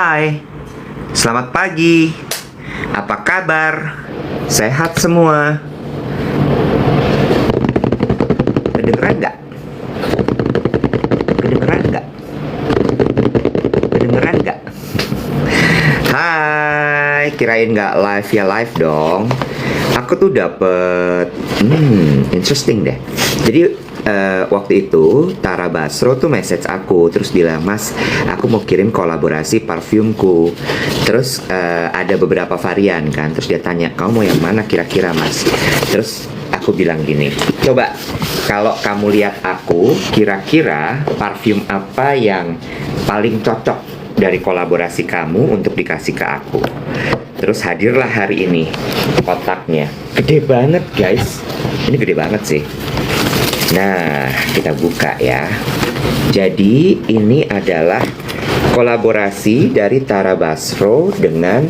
Hai, selamat pagi. Apa kabar? Sehat semua? Kedengeran nggak? Kedengeran nggak? Kedengeran nggak? Hai, kirain nggak live ya, live dong. Aku tuh dapet, interesting deh. Jadi waktu itu Tara Basro tuh message aku, terus bilang, Mas, aku mau kirim kolaborasi parfumku. Terus ada beberapa varian kan, terus dia tanya, kamu mau yang mana kira-kira, Mas? Terus aku bilang gini, coba kalau kamu lihat aku, kira-kira parfum apa yang paling cocok dari kolaborasi kamu untuk dikasih ke aku. Terus hadirlah hari ini kotaknya. Gede banget guys. Ini gede banget sih. Nah, kita buka ya. Jadi ini adalah kolaborasi dari Tara Basro dengan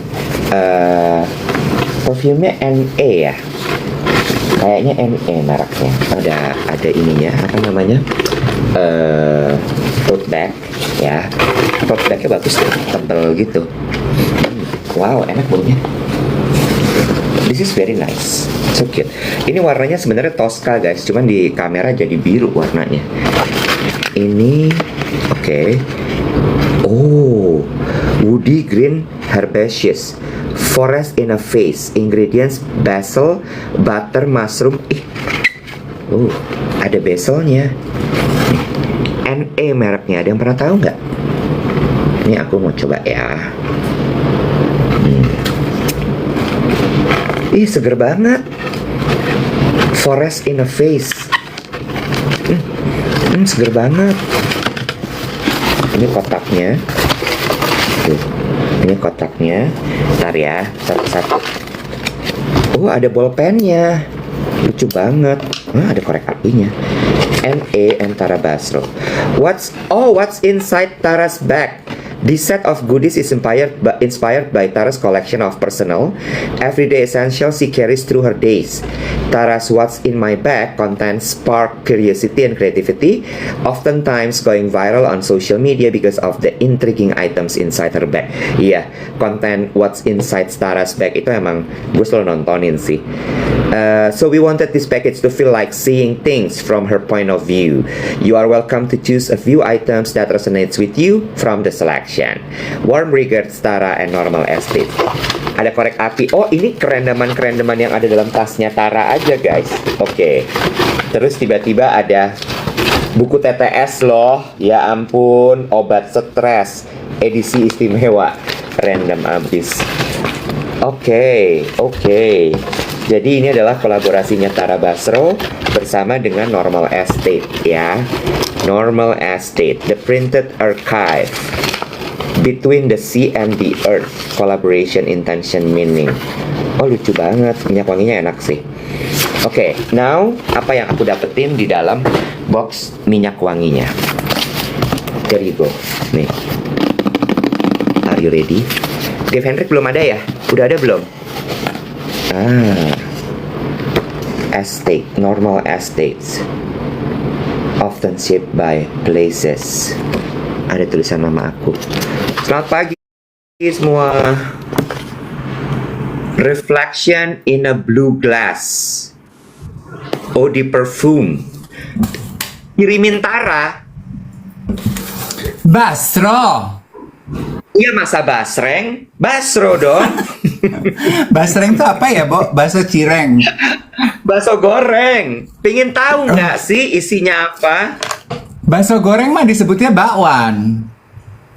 parfumnya NE ya. Kayaknya NE mereknya. Ada ininya, apa namanya? Tote bag ya. Tote bagnya bagus tuh, tebel gitu. Wow, enak baunya. This is very nice, so cute. Ini warnanya sebenarnya Tosca guys, cuman di kamera jadi biru warnanya. Ini, oke. Oh, woody green herbaceous, forest in a vase. Ingredients basil, butter, mushroom. Ada basilnya. NE mereknya, ada yang pernah tahu nggak? Ini aku mau coba ya. Seger banget. Forest in a vase. Seger banget. Ini kotaknya. Ini kotaknya. Ntar ya, satu-satu. Oh, ada bolpennya. Lucu banget. Ada korek apinya. NE and Tara Basro. What's inside Tara's bag? This set of goodies is inspired by Tara's collection of personal, everyday essentials she carries through her days. Tara's What's in My Bag contains spark curiosity and creativity, oftentimes going viral on social media because of the intriguing items inside her bag. Iya, konten What's Inside Tara's Bag itu emang gue selalu nontonin sih. So we wanted this package to feel like seeing things from her point of view. You are welcome to choose a few items that resonates with you from the selection. Warm regards, Tara and Normal Estate. Ada korek api. Oh, ini kerendaman-kerendaman yang ada dalam tasnya Tara aja guys. Oke. Terus tiba-tiba ada buku TTS loh. Ya ampun, obat stres edisi istimewa. Random abis. Oke. Jadi ini adalah kolaborasinya Tara Basro bersama dengan Normal Estate ya. Normal Estate, The Printed Archive, Between the Sea and the Earth, Collaboration Intention Meaning. Oh, lucu banget, minyak wanginya enak sih. Oke, now apa yang aku dapetin di dalam box minyak wanginya? There you go. Nih. Are you ready? Dave Hendrik belum ada ya? Udah ada belum? Estate, Normal Estates, often shaped by places. Ada tulisan nama aku. Selamat pagi semua. Reflection in a blue glass. Eau de Parfum. Kirimin Tara. Basro. Iya, masa basreng? Basro dong. Basreng itu apa ya, Bo? Bakso cireng. Bakso goreng. Pingin tahu nggak sih isinya apa? Bakso goreng mah disebutnya bakwan.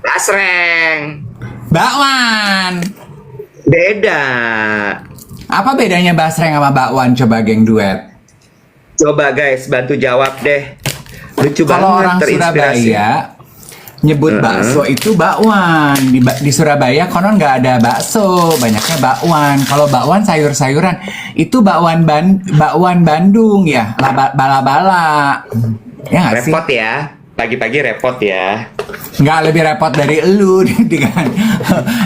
Basreng. Bakwan. Beda. Apa bedanya basreng sama bakwan? Coba geng duet. Coba guys, bantu jawab deh. Lucu banget, Kalau orang terinspirasi. Surabaya nyebut bakso itu bakwan. Di Surabaya konon nggak ada bakso, banyaknya bakwan. Kalau bakwan sayur-sayuran, itu bakwan Bandung ya, bala-bala. Ya nggak sih? Repot ya, pagi-pagi repot ya. Nggak lebih repot dari elu dengan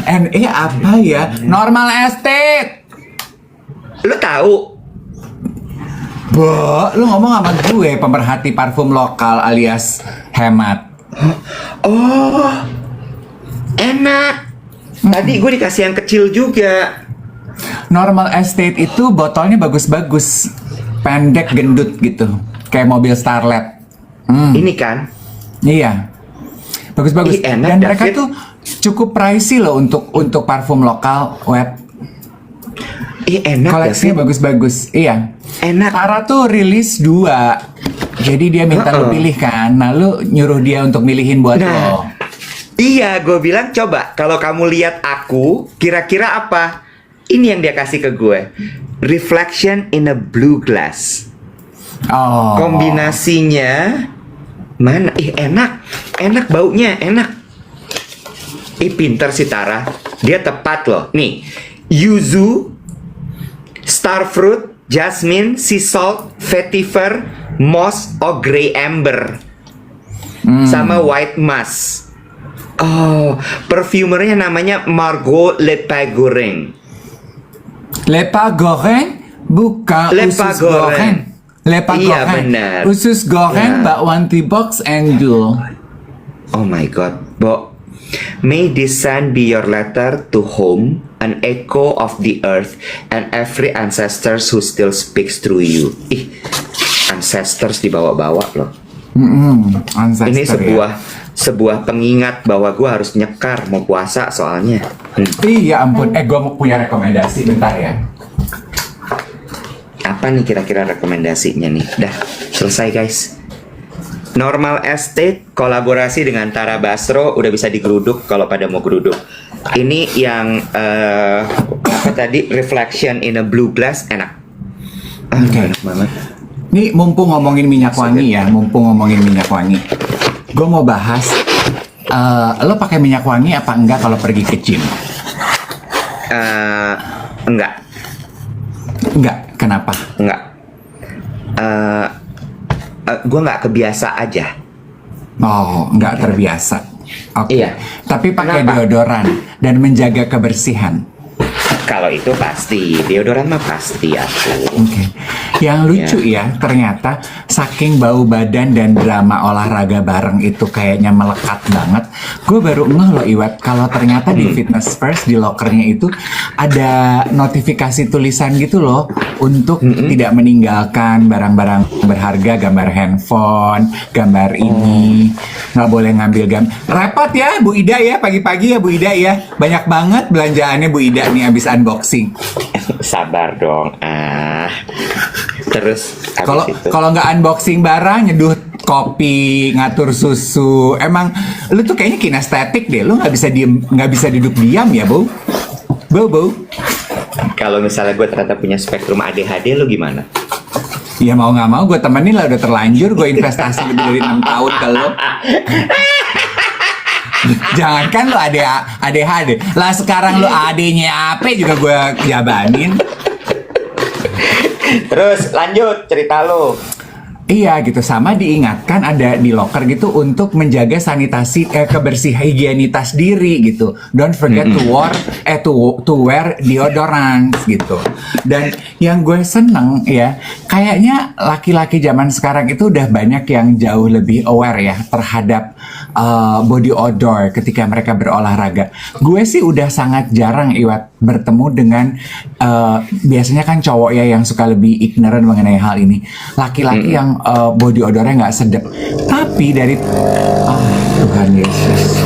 NE apa ya? Normal Estate. Lu tahu? Bo, lu ngomong sama gue pemerhati parfum lokal alias hemat. Oh, enak. Tadi gue dikasih yang kecil juga. Normal Estate itu botolnya bagus-bagus, pendek gendut gitu, kayak mobil Starlet. Ini kan? Iya, bagus-bagus. Ih, enak, Dan mereka David. tuh cukup pricey loh untuk parfum lokal web. Enak. Koleksinya David. bagus-bagus. Iya. Enak. Tara tuh rilis 2. Jadi dia minta lu pilih kan. Nah lu nyuruh dia untuk milihin buat lo. Iya, gue bilang coba kalau kamu lihat aku, kira-kira apa? Ini yang dia kasih ke gue. Reflection in a blue glass. Oh. Kombinasinya mana? Enak baunya, enak. Pinter si Tara. Dia tepat loh. Nih, yuzu, starfruit, jasmine, sea salt, vetiver, moss, or grey amber, sama white musk. Oh, perfumernya namanya Margot Lepagoreng. Lepa goreng bukan Lepa usus goreng. goreng. Lepa Iya, goreng. benar. Usus goreng Ya. bakwan T-box and jewel. Oh my god, Bo. May this sun be your letter to home, an echo of the earth, and every ancestors who still speaks through you. Ancestors dibawa-bawa loh. Ancestor, Ini ya. sebuah pengingat bahwa gue harus nyekar mau puasa soalnya. Iya ampun, gue mau punya rekomendasi bentar ya. Apa nih kira-kira rekomendasinya nih? Dah, selesai guys. Normal Estate kolaborasi dengan Tara Basro udah bisa digeruduk kalau pada mau geruduk. Ini yang apa tadi? Reflection in a blue glass enak. Oke. Enak banget. Nih mumpung ngomongin minyak wangi ya, gue mau bahas. Lo pakai minyak wangi apa enggak kalau pergi ke gym? Enggak, Enggak, kenapa? enggak. Gue nggak kebiasa aja. Oh, enggak terbiasa. Oke. Iya. Tapi pakai Kenapa? deodoran dan menjaga kebersihan. Kalau itu pasti, deodoran mah pasti aku. Oke. Yang lucu ya, ternyata saking bau badan dan drama olahraga bareng itu kayaknya melekat banget. Gue baru ngeh loh Iwat, kalau ternyata di Fitness First di lokernya itu ada notifikasi tulisan gitu loh untuk tidak meninggalkan barang-barang berharga, gambar handphone, gambar ini, nggak boleh ngambil gambar. Repot ya Bu Ida ya, pagi-pagi ya Bu Ida ya, banyak banget belanjaannya Bu Ida nih abis unboxing. Sabar dong. Terus Kalau habis itu. kalau nggak unboxing barang, nyeduh kopi, ngatur susu, emang lu tuh kayaknya kinestetik deh. Lu nggak bisa duduk diam ya, Bu. Bu. Kalau misalnya gue ternyata punya spektrum ADHD, lu gimana? Ya mau nggak mau gue temenin lah, udah terlanjur gue investasi lebih dari 6 tahun ke lu. Jangankan lu ADHD, lah sekarang lu AD-nya apa juga gue jabanin. Terus lanjut cerita lu. Iya gitu, sama diingatkan ada di locker gitu untuk menjaga sanitasi kebersihan higienitas diri gitu. Don't forget to wear deodorant gitu. Dan yang gue seneng ya, kayaknya laki-laki zaman sekarang itu udah banyak yang jauh lebih aware ya terhadap body odor ketika mereka berolahraga. Gue sih udah sangat jarang Iwat bertemu dengan biasanya kan cowok ya yang suka lebih ignorant mengenai hal ini. Laki-laki yang body odornya nggak sedap. Tapi dari Tuhan Yesus.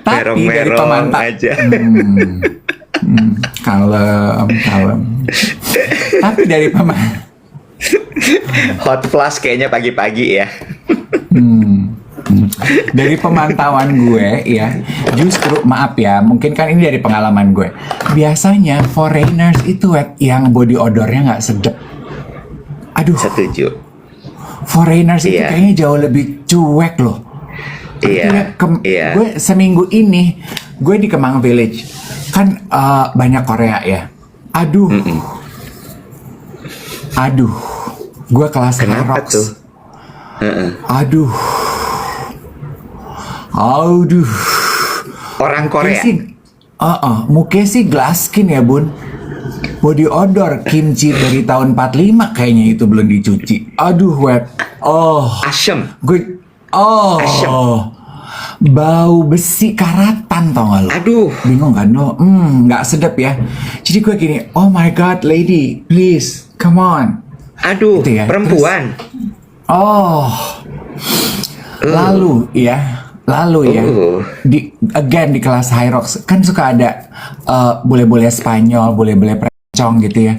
Tapi dari Merong-merong pemantau aja. kalem. Tapi dari Hot flash kayaknya pagi-pagi ya. dari pemantauan gue ya, justru maaf ya, mungkin kan ini dari pengalaman gue. Biasanya foreigners itu yang body odornya nggak sedap. Aduh, Setuju. foreigners itu Iya. kayaknya jauh lebih cuek loh. Iya. Akhirnya Iya. Gue seminggu ini gue di Kemang Village kan banyak Korea ya. Aduh, gue kelas Kenapa Rox. tuh? Aduh, Orang Korea. Mukanya sih Glasskin ya bun. Body odor kimchi dari tahun 45 kayaknya itu belum dicuci. Aduh wet. Asem. Gue Asem. bau besi karatan tau gak lo? Aduh. Bingung kan lo? Nggak sedap ya. Jadi gue gini, oh my god lady, please, come on. Aduh, Gitu ya, perempuan. Lalu ya, di kelas High Rocks kan suka ada bule-bule Spanyol, bule-bule precong gitu ya.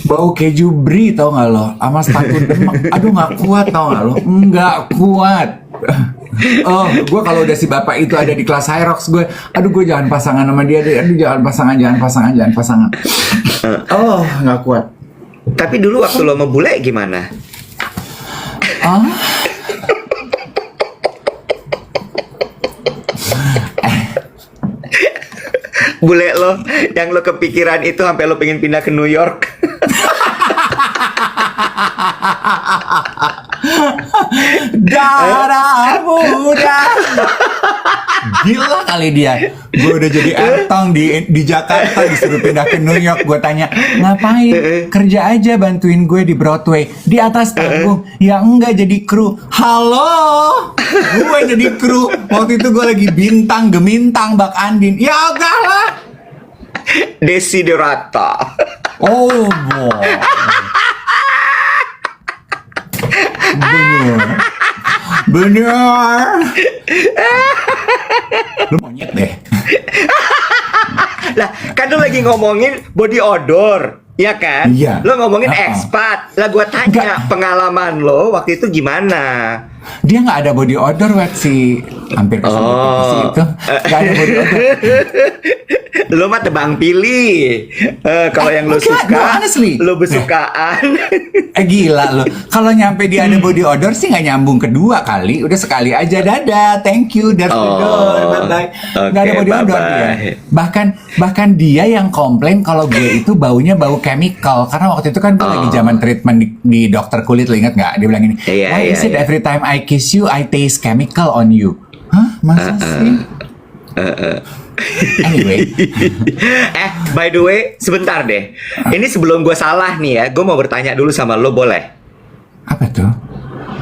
Bau keju brie tau gak lo, sama sepatu demak. Aduh nggak kuat tau gak lo, nggak kuat. Gue kalau udah si bapak itu ada di kelas High Rocks, gue jangan pasangan sama dia deh. Aduh jangan pasangan. Nggak kuat. Tapi dulu waktu lo sama bule gimana? Bule lo yang lo kepikiran itu sampai lo pengen pindah ke New York. Darah muda. Gila kali dia. Gue udah jadi entong di Jakarta, disuruh pindah ke New York. Gue tanya, ngapain? Kerja aja bantuin gue di Broadway, di atas panggung. Ya enggak, jadi kru. Halo, gue jadi kru. Waktu itu gue lagi bintang gemintang bak Andin. Ya enggak lah. Desiderata. Oh boy. Bener. Lu monyet deh. Lah, kan lu lagi ngomongin body odor, ya kan? Iya. Lo ngomongin expat. Lah gua tanya, pengalaman lo waktu itu gimana? Dia nggak ada body odor wet sih, hampir kesebut sih itu. Nggak ada body odor. Lo mah tebang pilih. Kalau yang lo suka, lo besukaan. Gila lo. Kalau nyampe dia ada body odor sih nggak nyambung kedua kali. Udah sekali aja, dadah, thank you, that's bye. Nggak ada body odor dia. Bahkan dia yang komplain kalau gue itu baunya bau chemical. Karena waktu itu kan gue lagi zaman treatment di dokter kulit, lo ingat nggak? Dia bilang gini, why is it every time I kiss you, I taste chemical on you? Hah? Masa sih? Anyway. By the way, sebentar deh. Ini sebelum gue salah nih ya, gue mau bertanya dulu sama lo, boleh? Apa tuh?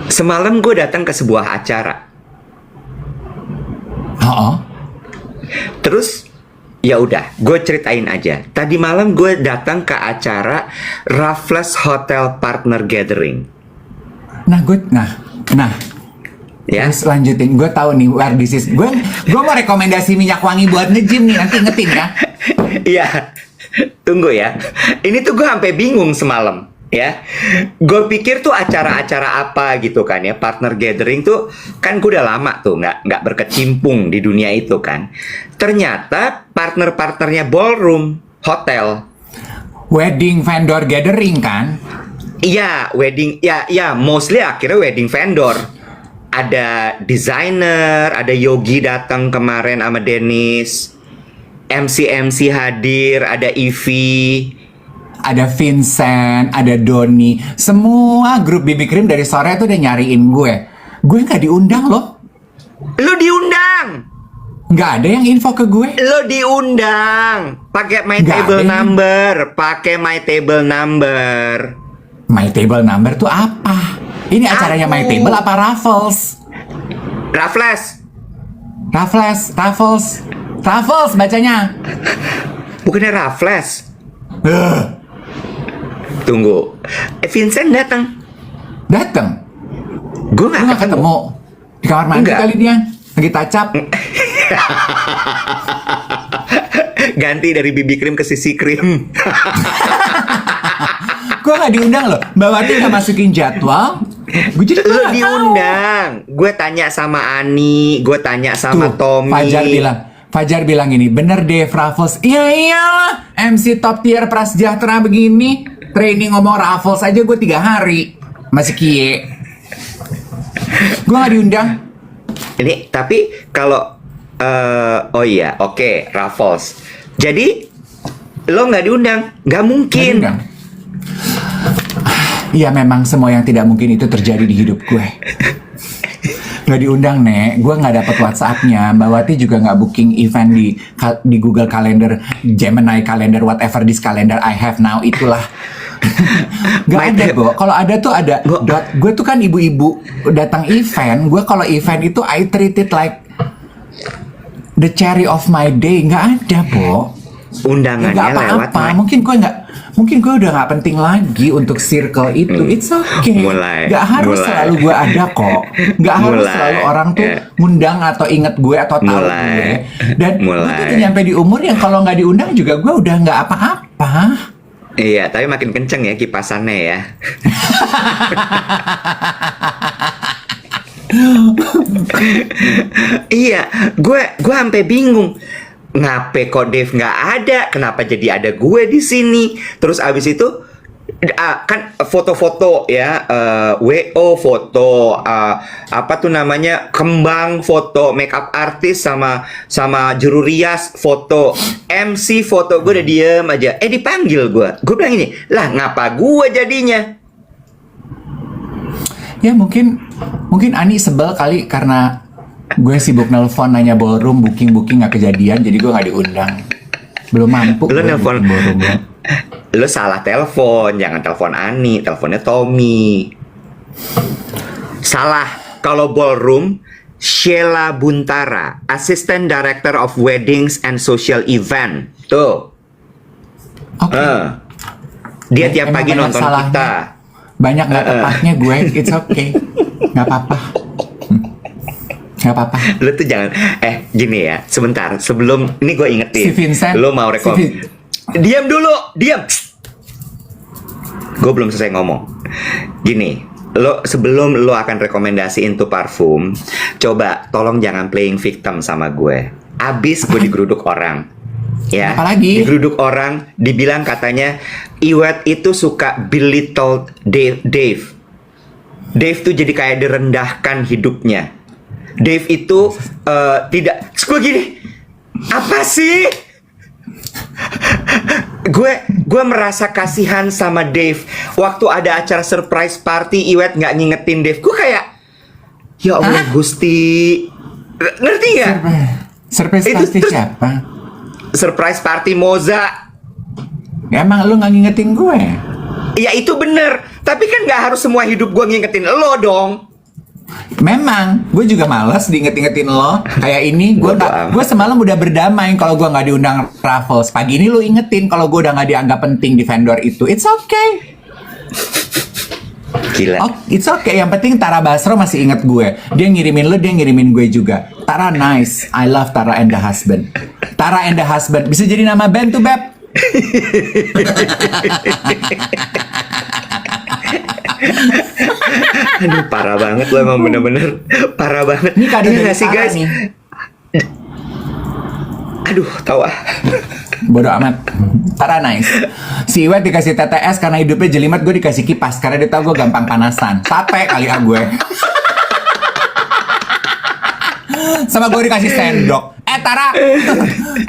Semalam gue datang ke sebuah acara. Terus, ya udah, gue ceritain aja. Tadi malam gue datang ke acara Raffles Hotel Partner Gathering. Nah, ya. Terus lanjutin, gue tahu nih where this is. Gue mau rekomendasi minyak wangi buat nge-gym nih, nanti ingetin ya. Iya, tunggu ya. Ini tuh gue sampai bingung semalam, ya. Gue pikir tuh acara-acara apa gitu kan ya, partner gathering tuh kan gue udah lama tuh nggak berkecimpung di dunia itu kan. Ternyata partner-partnernya ballroom hotel. Wedding vendor gathering kan? Iya, wedding, ya mostly akhirnya wedding vendor. Ada desainer, ada Yogi datang kemarin sama Dennis, MC hadir, ada Ivy, ada Vincent, ada Doni, semua grup BB Cream dari sore tuh udah nyariin gue. Gue nggak diundang loh. Lo diundang? Nggak ada yang info ke gue. Lo diundang, pakai my table number, pakai my table number. My table number tuh apa? Ini acaranya My Table apa Raffles? Raffles bacanya. Bukannya Raffles. Tunggu. Vincent datang. Gue nggak ketemu. Di kamar mandi kali dia. Lagi tacap. Ganti dari BB Cream ke CC Cream. Gue gak diundang loh. Mbak Wati udah masukin jadwal. Gue jadi lo diundang. Gue tanya sama Ani, gue tanya sama Tommy. Fajar bilang gini, bener deh Raffles. Iya iyalah, MC top tier prasejahtera begini, training ngomong Raffles aja gue 3 hari. Masih kie. Gue gak diundang. Ini tapi kalau oke, Raffles. Jadi lo nggak diundang, nggak mungkin. Iya memang semua yang tidak mungkin itu terjadi di hidup gue. Nggak diundang, Nek. Gue nggak dapet WhatsApp-nya. Mbak Wati juga nggak booking event di Google Calendar, Gemini Calendar, whatever this calendar I have now, itulah. Nggak ada, Bo. Kalau ada tuh ada. Gue tuh kan ibu-ibu datang event. Gue kalau event itu I treat it like the cherry of my day. Nggak ada, Bo. Undangannya Nggak lewat apa-apa. Mungkin gue udah nggak penting lagi untuk circle itu. It's okay. Nggak harus selalu gue ada kok. Nggak harus selalu orang tuh ngundang atau inget gue atau tahu gue. Dan gue tuh nyampe di umur yang kalau nggak diundang juga gue udah nggak apa-apa. Iya, tapi makin kenceng ya kipasannya ya. Iya, gue sampai bingung. Ngape kok Dave nggak ada? Kenapa jadi ada gue di sini? Terus abis itu kan foto-foto ya, WO foto, apa tuh namanya, kembang foto, makeup artist sama juru rias foto, MC foto. Gue udah diem aja. Dipanggil gue bilang ini, lah ngapa gue jadinya? Ya mungkin Ani sebel kali karena gue sibuk nelpon nanya ballroom, booking nggak kejadian, jadi gue nggak diundang. Belum mampu. Lo nelpon ballroom. Lo salah telepon, jangan telepon Ani, teleponnya Tommy. Salah. Kalau ballroom, Sheila Buntara, Assistant Director of Weddings and Social Event. Tuh. Oke. Dia tiap pagi nonton salahnya. kita. Banyak nggak tepatnya gue, it's okay, nggak apa-apa. Gak apa-apa. Lo tuh jangan, gini ya, sebentar, sebelum, ini gue ingetin. Si Vincent. Lo mau diam dulu, diam. Gue belum selesai ngomong. Gini, sebelum lo akan rekomendasiin tuh parfum, coba tolong jangan playing victim sama gue. Abis gue digeruduk orang. Ya, apalagi? Digeruduk orang, dibilang katanya Iwet itu suka belittle Dave. Dave tuh jadi kayak direndahkan hidupnya. Dave itu tidak. Gue gini, apa sih? Gue merasa kasihan sama Dave. Waktu ada acara surprise party, Iwet nggak ngingetin Dave. Gue kayak, ya Allah Gusti, ngerti nggak? Surprise party siapa? Surprise party Moza. Emang lu nggak ngingetin gue? Ya itu bener. Tapi kan nggak harus semua hidup gue ngingetin lo dong. Memang, gue juga malas diinget-ingetin lo. Kayak ini, gue semalam udah berdamai kalau gue nggak diundang Raffles. Pagi ini lo ingetin kalau gue udah nggak dianggap penting di vendor itu. It's okay. Gila. Oh, it's okay. Yang penting Tara Basro masih inget gue. Dia ngirimin lo, dia ngirimin gue juga. Tara nice. I love Tara and the Husband. Tara and the Husband. Bisa jadi nama band tuh, Beb. Aduh, parah banget lo, emang bener-bener parah banget. Ini kado dari nggak sih guys? Nih. Aduh, tahu ah. Bodoh amat. Tara nice. Si Iwet dikasih TTS karena hidupnya jelimet, gue dikasih kipas karena dia tahu gue gampang panasan. Sate kali gue. Sama gue dikasih sendok. Tara,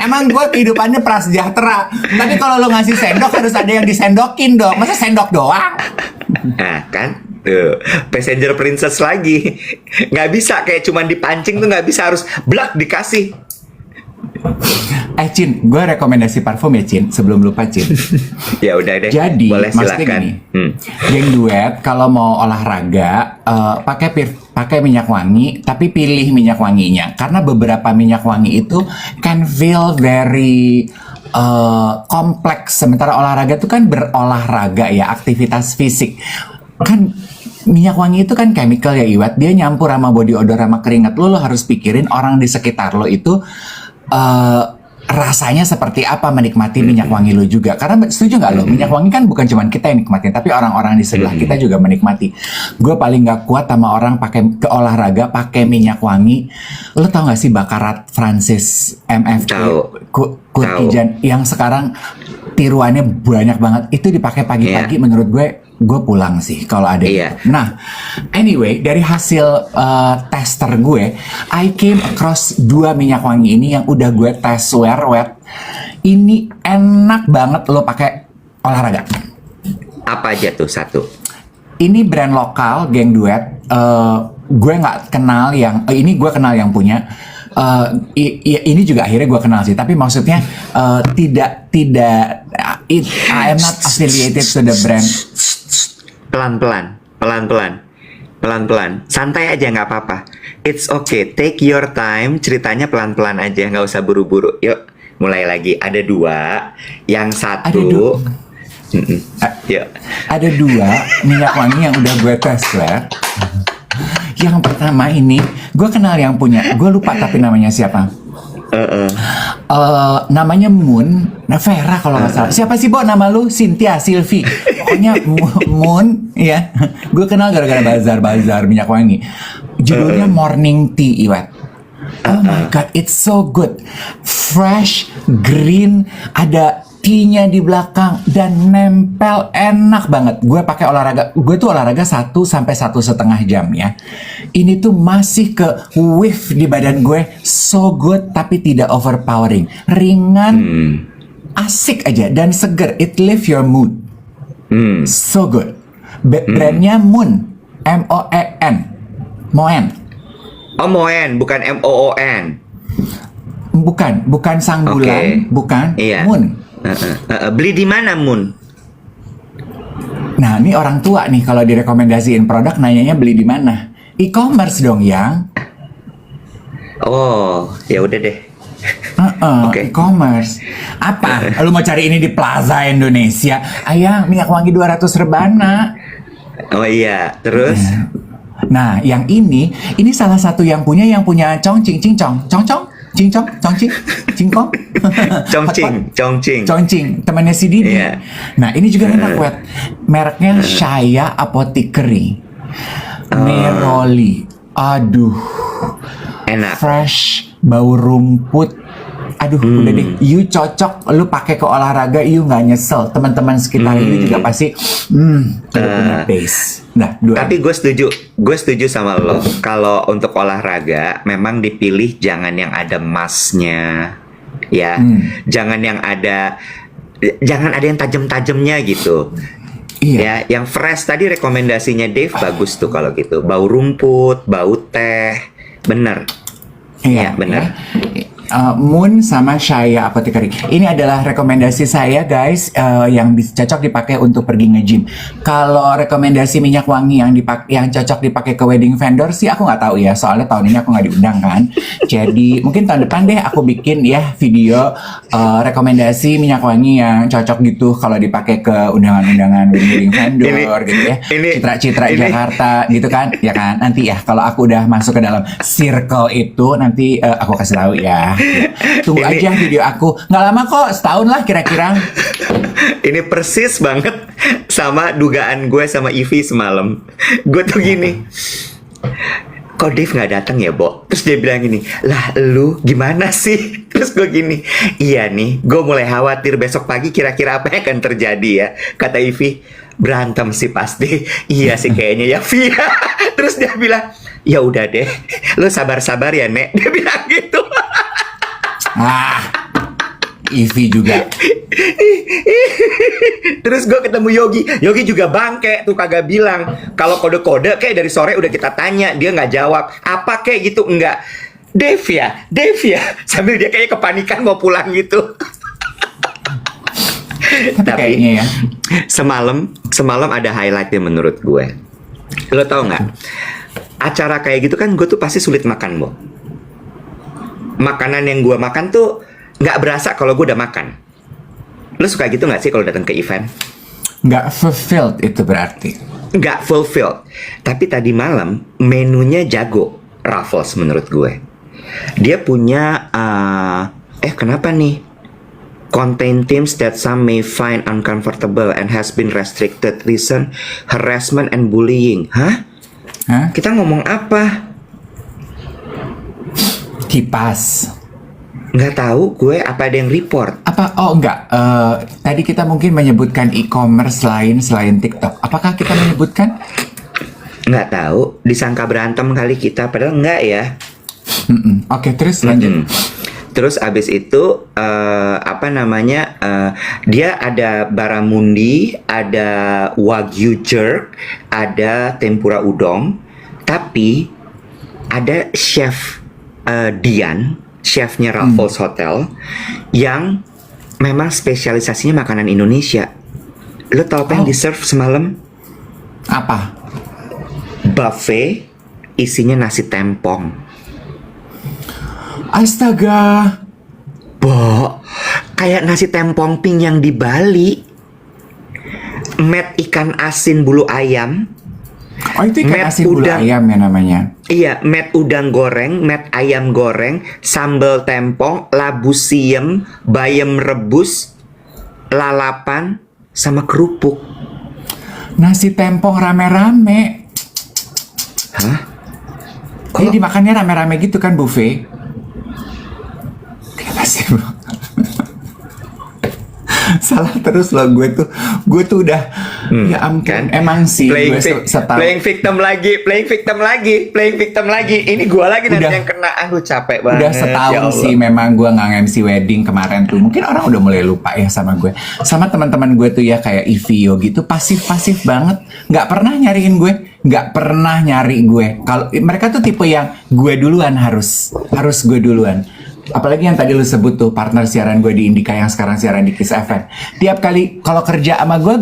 emang gue kehidupannya prasejahtera. Tapi kalau lo ngasih sendok harus ada yang disendokin dong. Masa sendok doang? Nah kan, tuh passenger princess lagi. Nggak bisa kayak cuman dipancing tuh, nggak bisa, harus blak dikasih. Cin, gue rekomendasi parfum ya Cin, sebelum lupa Cin. Ya udah deh. Jadi, boleh silakan. Gini, geng duet kalau mau olahraga pakai minyak wangi, tapi pilih minyak wanginya karena beberapa minyak wangi itu can feel very kompleks. Sementara olahraga itu kan berolahraga ya, aktivitas fisik. Kan minyak wangi itu kan chemical ya Iwat, dia nyampur sama body odor sama keringat lo harus pikirin orang di sekitar lo itu rasanya seperti apa menikmati minyak wangi lo juga. Karena setuju nggak lo, minyak wangi kan bukan cuma kita yang nikmatin, tapi orang-orang di sebelah kita juga menikmati. Gue paling nggak kuat sama orang pakai ke olahraga pakai minyak wangi. Lo tau nggak sih Baccarat Francis MFT Kurtijan yang sekarang tiruannya banyak banget, itu dipakai pagi-pagi. Menurut gue pulang sih kalau ada itu. Nah, anyway, dari hasil tester gue, I came across 2 minyak wangi ini yang udah gue tes wet. Ini enak banget lo pakai olahraga. Apa aja tuh satu? Ini brand lokal, geng duet. gue nggak kenal yang ini gue kenal yang punya. Ini juga akhirnya gue kenal sih, tapi maksudnya tidak I am not affiliated to the brand. Pelan-pelan, santai aja, nggak apa-apa. It's okay, take your time, ceritanya pelan-pelan aja, nggak usah buru-buru. Yuk, mulai lagi. Ada 2, yang satu. Yuk. Ada 2 minyak wangi yang udah gue tes, Claire. Yang pertama ini, gue kenal yang punya, gue lupa tapi namanya siapa. Namanya Moon, Vera kalau nggak salah. Siapa sih, Bo? Nama lu? Cynthia, Sylvie. Pokoknya Moon, ya. Gue kenal gara-gara bazar minyak wangi. Judulnya Morning Tea, Iwat. Oh my God, it's so good. Fresh, green, ada tea-nya di belakang dan nempel, enak banget. Gue pakai olahraga, gue tuh olahraga 1 sampai 1,5 jam ya. Ini tuh masih ke whiff di badan gue, so good tapi tidak overpowering. Ringan, asik aja dan seger. It lift your mood. So good. Brandnya Moon, M-O-E-N. Moen. Oh, Moen, bukan M-O-O-N. Bukan sang bulan, bukan. Iya. Moon. Beli di mana, Moon? Nah, ini orang tua nih kalau direkomendasiin produk nanyanya beli di mana? E-commerce dong, Yang. Oh, ya udah deh. Oke. E-commerce. Apa? Lu mau cari ini di Plaza Indonesia? Ayang, minyak wangi 200 rebana. Oh iya, terus? Nah, yang ini salah satu yang punya Chongqing, temannya si Didi. Yeah. Nah, ini juga enak, Wet. Mereknya Shaya Apothecary. Neroli. Aduh. Enak. Fresh, bau rumput. Aduh, udah deh. You cocok, lu pakai ke olahraga, you nggak nyesel. Teman-teman sekitar you juga pasti udah punya base. Nah, tapi gue setuju sama lo. Kalau untuk olahraga, memang dipilih jangan yang ada emasnya, ya. Jangan ada yang tajam-tajamnya gitu. Iya. Ya, yang fresh tadi rekomendasinya Dave bagus tuh kalau gitu. Bau rumput, bau teh, bener. Iya, bener. Ya. Moon sama Shaya Apothecary. Ini adalah rekomendasi saya, guys, yang cocok dipakai untuk pergi nge-gym. Kalau rekomendasi minyak wangi yang cocok dipakai ke wedding vendor sih aku nggak tahu ya. Soalnya tahun ini aku nggak diundang kan. Jadi mungkin tahun depan deh aku bikin ya video rekomendasi minyak wangi yang cocok gitu kalau dipakai ke undangan-undangan wedding vendor gitu ya. Citra-citra Jakarta gitu kan. Ya kan. Nanti ya kalau aku udah masuk ke dalam circle itu nanti aku kasih tahu ya. Tunggu aja video aku. Nggak lama kok, setahun lah kira-kira. Ini persis banget sama dugaan gue sama Ivy semalam. Gue tuh gini, kok Dave nggak datang ya, Bo? Terus dia bilang gini, lah lu gimana sih? Terus gue gini, iya nih, gue mulai khawatir besok pagi kira-kira apa yang akan terjadi ya. Kata Ivy, berantem sih pasti. Iya sih kayaknya ya, Via. Terus dia bilang, ya udah deh, lu sabar-sabar ya, Nek. Dia bilang gitu. Ivy juga. Terus gue ketemu Yogi juga bangke tuh, kagak bilang. Kalau kode-kode kayak dari sore udah kita tanya, dia nggak jawab. Apa kayak gitu, enggak. Dave ya. Sambil dia kayak kepanikan mau pulang gitu. Tapi kayaknya ya. Semalam ada highlightnya menurut gue. Lo tau nggak? Acara kayak gitu kan gue tuh pasti sulit makan, Bo. Makanan yang gue makan tuh nggak berasa kalau gue udah makan. Lo suka gitu nggak sih kalau datang ke event? Nggak fulfilled itu berarti. Nggak fulfilled. Tapi tadi malam menunya jago, Raffles menurut gue. Dia punya kenapa nih? Contain themes that some may find uncomfortable and has been restricted. Reason, harassment and bullying. Hah? Kita ngomong apa? Kipas. Nggak tahu gue, apa ada yang report? Apa? Oh enggak. Tadi kita mungkin menyebutkan e-commerce lain selain TikTok. Apakah kita menyebutkan? Nggak tahu. Disangka berantem kali kita, padahal enggak ya. Oke, terus lanjut. Terus abis itu dia ada barramundi, ada wagyu jerk, ada tempura udon. Tapi ada chef Dian, chefnya Raffles Hotel, yang memang spesialisasinya makanan Indonesia. Lo tau apa yang di-serve semalam? Apa? Buffet isinya nasi tempong. Astaga. Bo, kayak nasi tempong pink yang di Bali. Met ikan asin bulu ayam. Oh, itu ikan Met asin bulu udang. ayam ya namanya. Iya, met udang goreng, met ayam goreng, sambal tempong, labu siem, bayam rebus, lalapan, sama kerupuk. Nasi tempong rame-rame. Hah? Jadi dimakannya rame-rame gitu kan buffet? Kenapa sih bro? Salah terus loh gue tuh udah ya ampun kan? emang sih Playing, gue setahun playing victim lagi. Ini gue lagi nanti Udah. yang kena. Aku capek banget. udah ya setahun Allah. sih memang gue nggak MC wedding kemarin tuh. Mungkin orang udah mulai lupa ya sama gue, sama teman-teman gue tuh ya kayak Ivio gitu, pasif banget, nggak pernah nyariin gue, nggak pernah nyari gue. Kalau mereka tuh tipe yang gue duluan harus gue duluan. Apalagi yang tadi lu sebut tuh partner siaran gue di Indika yang sekarang siaran di Kiss FM. Tiap kali kalau kerja sama gue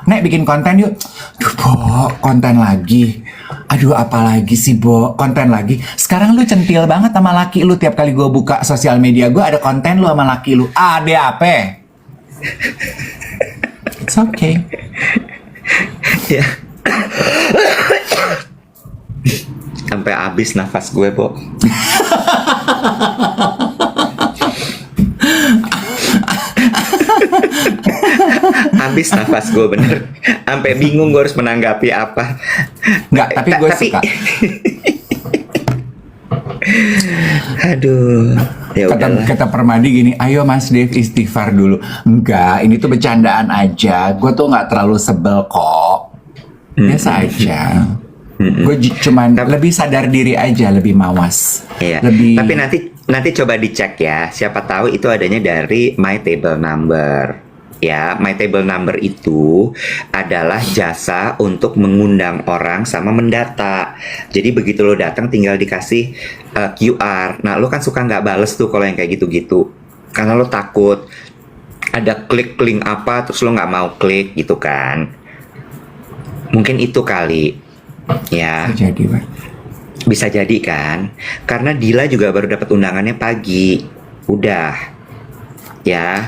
Nek bikin konten yuk. Duh Bo, konten lagi. Aduh apalagi sih Bo, konten lagi. Sekarang lu centil banget sama laki lu. Tiap kali gue buka sosial media gue ada konten lu sama laki lu. Ada apa? It's okay. Ya. Sampai habis nafas gue, Bo. Habis nafas gue bener. Sampai bingung gue harus menanggapi apa. Nggak, tapi gue suka. Aduh. Ya udahlah. Kata Permadi gini, ayo Mas Dev istighfar dulu. Enggak, ini tuh bercandaan aja. Gue tuh nggak terlalu sebel kok. Biasa aja. Gue cuman lebih sadar diri aja, lebih mawas. Iya. Lebih. Tapi nanti coba dicek ya. Siapa tahu itu adanya dari My Table Number. Ya, My Table Number itu adalah jasa untuk mengundang orang sama mendata. Jadi begitu lo datang tinggal dikasih QR. Nah, lo kan suka nggak bales tuh kalau yang kayak gitu-gitu. Karena lo takut ada klik link apa terus lo nggak mau klik gitu kan. Mungkin itu kali. Ya. Jadi, Pak. Bisa jadi kan. Karena Dila juga baru dapat undangannya pagi. Udah. Ya.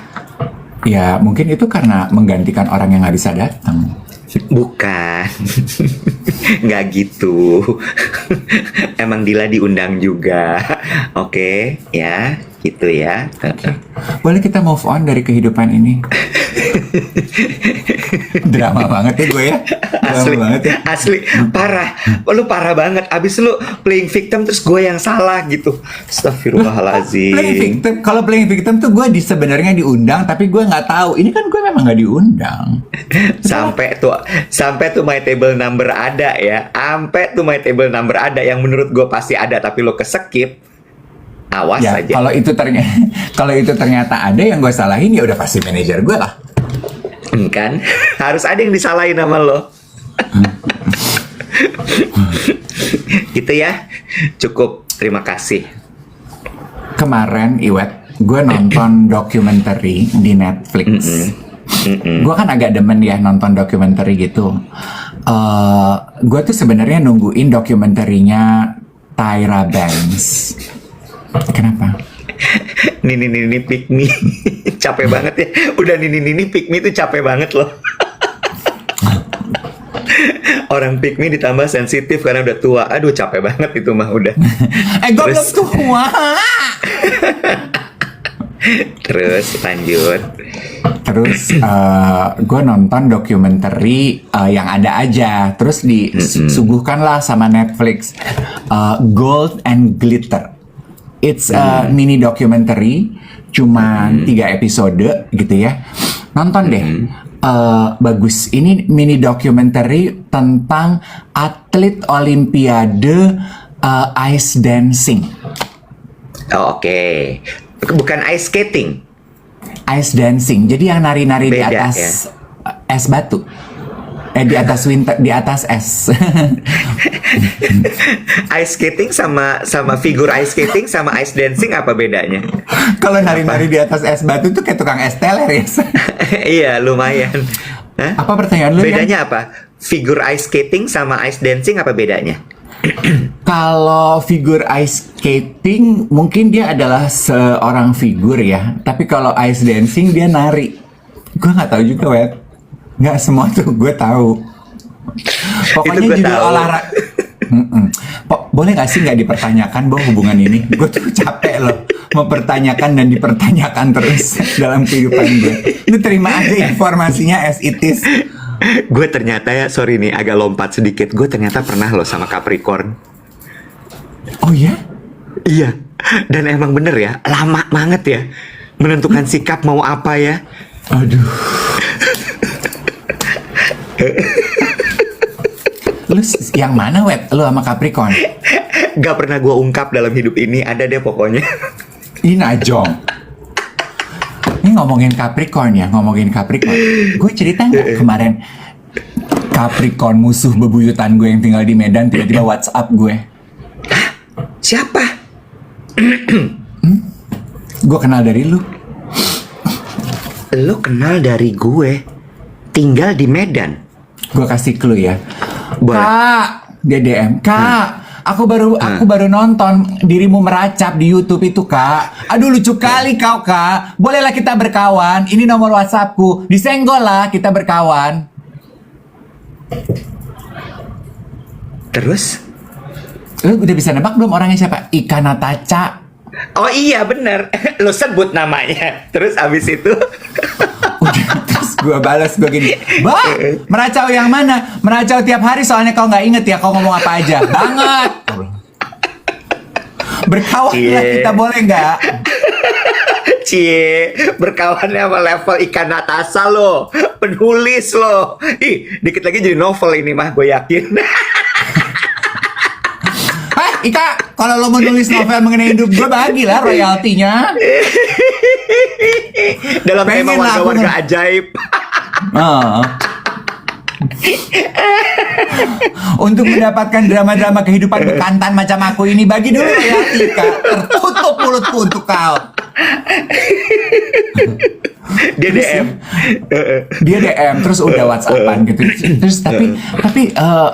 Ya, mungkin itu karena menggantikan orang yang nggak bisa datang. Bukan. Nggak gitu. Emang Dila diundang juga. Oke, ya. Gitu ya. Boleh kita move on dari kehidupan ini? Drama banget ya gue ya. Asli, Banget ya. asli parah. Lu parah banget. Abis lu playing victim terus gue yang salah gitu. Astagfirullahaladzim. Playing victim, kalau playing victim tuh gue sebenarnya diundang, tapi gue nggak tahu. Ini kan gue memang nggak diundang. Sampai tuh My Table Number ada ya. Sampai tuh My Table Number ada yang menurut gue pasti ada tapi lo keskip. Awas Ya, aja. kalau itu ternyata ada yang gue salahin, ya udah pasti manajer gue lah. Kan harus ada yang disalahin sama lo. Gitu ya. Cukup. Terima kasih. Kemarin Iwet, gue nonton dokumenter di Netflix. Gue kan agak demen ya nonton dokumenter gitu. Gue tuh sebenarnya nungguin dokumenterinya Tyra Banks. Kenapa? Nini pick me. Capek banget ya. Udah nini pick me tuh capek banget loh. Orang pick me ditambah sensitif karena udah tua. Aduh capek banget itu mah udah. Gue belum tua. Terus lanjut. Terus gue nonton dokumentari yang ada aja. Terus disuguhkanlah sama Netflix Gold and Glitter. It's a mini documentary, cuman 3 episode gitu ya. Nonton deh, bagus. Ini mini documentary tentang atlet Olimpiade ice dancing. Oh, oke. Bukan ice skating. Ice dancing, jadi yang nari-nari di Beda, atas es batu. Di atas winter, di atas es. Ice skating sama figur ice skating sama ice dancing apa bedanya? Kalau nari-nari di atas es batu tuh kayak tukang es teler ya. Iya, lumayan. Hah? Apa pertanyaan lu? Bedanya apa? Figur ice skating sama ice dancing apa bedanya? Kalau figur ice skating mungkin dia adalah seorang figur ya, tapi kalau ice dancing dia nari. Gue nggak tahu juga, Wet. Nggak semua tuh gue tahu. Pokoknya Itu gue judul tahu. olahraga. Boleh nggak sih nggak dipertanyakan bahwa hubungan ini? Gue tuh capek loh mempertanyakan dan dipertanyakan terus dalam kehidupan gue. Lu terima aja informasinya as it is. Gue ternyata ya, sorry nih agak lompat sedikit. Gue ternyata pernah loh sama Capricorn. Oh ya? Iya. Dan emang bener ya, lama banget ya menentukan sikap mau apa ya. Aduh. Lu yang mana, Wet? Lu sama Capricorn? Gak pernah gue ungkap dalam hidup ini. Ada deh pokoknya. Ini najong. Ini ngomongin Capricorn ya, ngomongin Capricorn. Gue cerita nggak kemarin Capricorn musuh bebuyutan gue yang tinggal di Medan tiba-tiba WhatsApp gue. Siapa? Gue kenal dari lu. Lo kenal dari gue. Tinggal di Medan. Gue kasih clue ya. Boleh. Kak, dia DM. Kak, aku baru nonton dirimu meracap di YouTube itu, Kak. Aduh lucu kali kau, Kak. Bolehlah kita berkawan. Ini nomor WhatsAppku. Disenggol lah kita berkawan. Terus? Lu udah bisa nebak belum orangnya siapa? Ika Natacha. Oh iya bener. Lo sebut namanya. Terus abis itu Udah, terus gue balas gue gini, Bah, meracau yang mana? Meracau tiap hari soalnya kau nggak inget ya kau ngomong apa aja. Banget. Berkawan lah kita, boleh nggak? Cie, berkawannya sama level ikan Natasha lo. Penulis lo. Ih, dikit lagi jadi novel ini mah, gue yakin. Hah, Ika, kalau lo menulis novel mengenai hidup gue, bagilah royaltinya. Dalam tema Pengen lah aku warga-warga ajaib. Oh. Untuk mendapatkan drama-drama kehidupan bekantan macam aku ini, bagi dulu royalti, Ika. Tertutup mulutku untuk kau. Dia DM. Dia DM terus udah WhatsAppan gitu. Terus tapi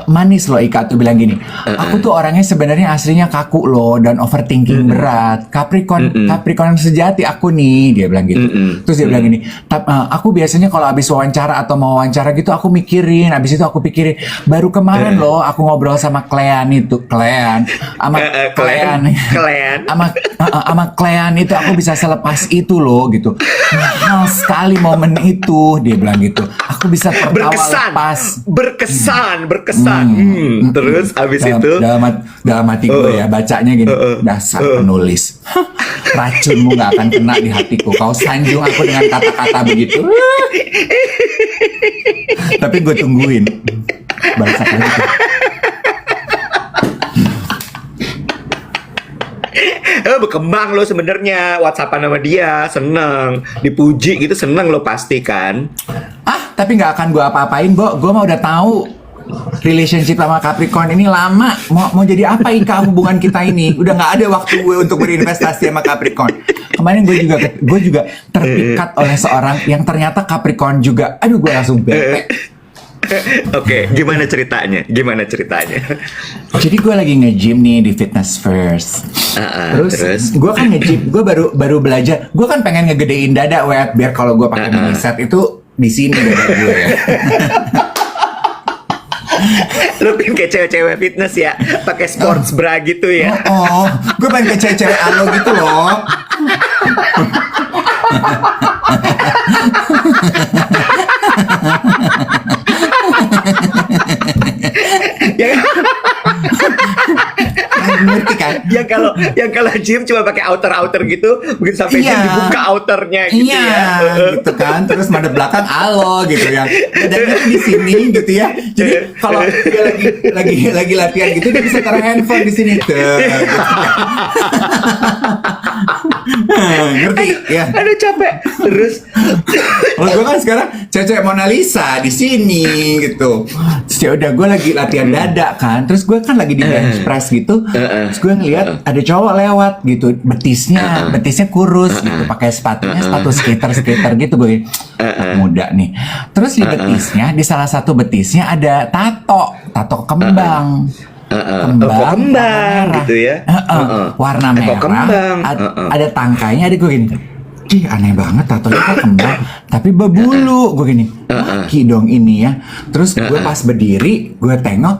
manis loh Ika tuh bilang gini. Aku tuh orangnya sebenarnya aslinya kaku loh dan overthinking berat. Capricorn sejati aku nih, dia bilang gitu. Terus dia bilang gini, aku biasanya kalau habis wawancara atau mau wawancara gitu aku mikirin, habis itu aku pikirin. Baru kemarin loh aku ngobrol sama Klean sama Klean itu aku bisa selepas itu loh gitu. Mahal sekali momen itu, dia bilang gitu. Aku bisa tertawa lepas. Berkesan. Terus abis dalam, itu dalam hati gue ya bacanya gini, dasar penulis. Racunmu gak akan kena di hatiku. Kau sanjung aku dengan kata-kata begitu. Tapi gue tungguin balasan gitu. berkembang lo sebenarnya WhatsAppan sama dia, seneng dipuji gitu, seneng lo pasti kan. Tapi nggak akan gue apa-apain, Bo. Gue mah udah tahu relationship sama Capricorn ini lama. Mau jadi apa Ika hubungan kita ini? Udah nggak ada waktu gue untuk berinvestasi sama Capricorn. Kemarin gue juga terpikat oleh seorang yang ternyata Capricorn juga. Aduh, gue langsung bete. Oke, gimana ceritanya? Jadi gue lagi nge-gym nih di Fitness First. Terus gue kan nge-gym, gue baru belajar. Gue kan pengen ngegedein dada, Wet, biar kalau gue pakai mini set itu di sini dada gue ya. Lu pengen kayak cewek-cewek fitness ya, pakai sports bra gitu ya. Gue pengen kayak cewek-cewek alo gitu loh. Ngerti kan? Yang kalau gym cuma pakai outer gitu, begitu sampai gym dibuka outernya gitu ya. Gitu kan. Terus madep belakang alo gitu ya. Dadanya tuh di sini gitu ya. Jadi kalau dia lagi latihan gitu, dia bisa taruh handphone di sini tuh. Gitu. Ngerti ya? Aduh capek. Terus Kalau gue kan sekarang cewek Mona Lisa di sini gitu. Terus ya udah gue lagi latihan dada kan. Terus gue kan lagi di bench press gitu. Terus gue ngeliat ada cowok lewat gitu, betisnya kurus gitu, pakai sepatunya sepatu skater gitu gue. Muda nih. Terus di betisnya, di salah satu betisnya ada tato kembang. kembang warna merah. gitu ya. Warna merah. Kembang. Ada tangkainya, ada gue gini. Cih, aneh banget tatonya kok kembang tapi berbulu. Gue gini, laki dong ini ya. Terus gue pas berdiri, gue tengok,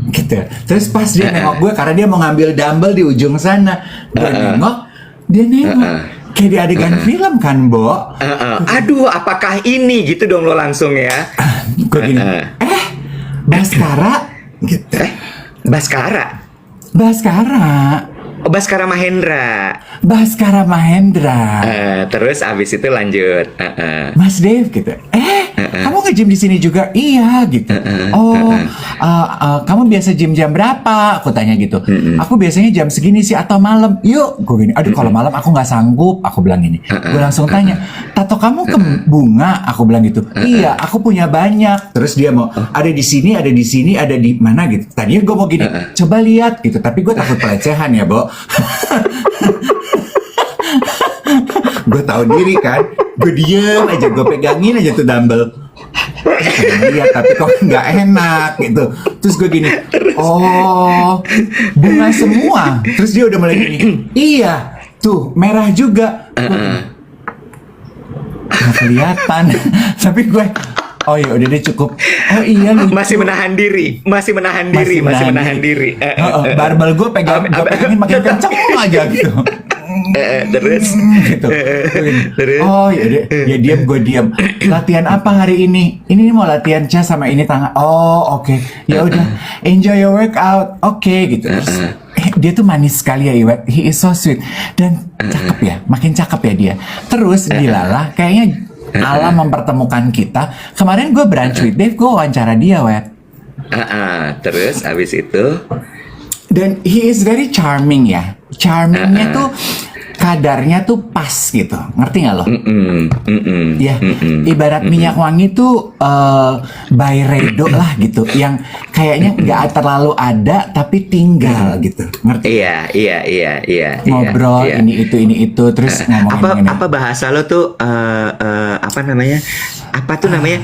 gitu. Terus pas dia nengok gue, karena dia mau ngambil dumbbell di ujung sana. Gue nengok, dia nengok. Kayak di adegan film kan, Bo? Aduh, apakah ini gitu dong lo langsung ya? Gue gini, Baskara? Gitu. Baskara. Baskara. Oh, Baskara Mahendra. Baskara Mahendra. Terus abis itu lanjut. Mas Dev gitu. Kamu nge-gym di sini juga? Iya gitu. Kamu biasa gym jam berapa? Aku tanya gitu. Aku biasanya jam segini sih atau malam. Yuk, gue gini. Aduh, kalau malam aku nggak sanggup. Aku bilang gini. Gue langsung tanya, tato kamu ke bunga? Aku bilang gitu. Iya, aku punya banyak. Terus dia mau ada di sini, ada di sini, ada di mana gitu. Tadinya gue mau gini, coba lihat gitu. Tapi gue takut pelecehan ya, Bo. Gue tahu diri kan, gue diem aja, gue pegangin aja tuh dumbbell. Lihat tapi kok nggak enak gitu. Terus gue gini, oh bunga semua. Terus dia udah mulai gini, iya tuh merah juga. Nggak kelihatan. Tapi gue, oh ya udah deh cukup. Oh iya lucu. Masih menahan diri. Barbel gue pegangin makin kenceng aja gitu. Terus Gitu. Oh ya diam, gue diam. Latihan apa hari ini? Ini mau latihan chest sama ini tangan. Oh oke. Ya udah, enjoy your workout. Oke gitu. Terus, dia tuh manis sekali ya Iwet. He is so sweet dan cakep ya. Makin cakep ya dia. Terus Dilala kayaknya Allah mempertemukan kita. Kemarin gue brunch with Dave, gue wawancara dia, Wet. Terus abis itu, dan he is very charming ya. Charmingnya tuh kadarnya tuh pas gitu. Ngerti nggak lo? Ya, ibarat minyak wangi tuh Byredo lah gitu. Yang kayaknya nggak terlalu ada tapi tinggal gitu. Ngerti? Iya. Ngobrol iya. ini itu terus ngomongin apa bahasa lo tuh apa namanya? Apa tuh namanya?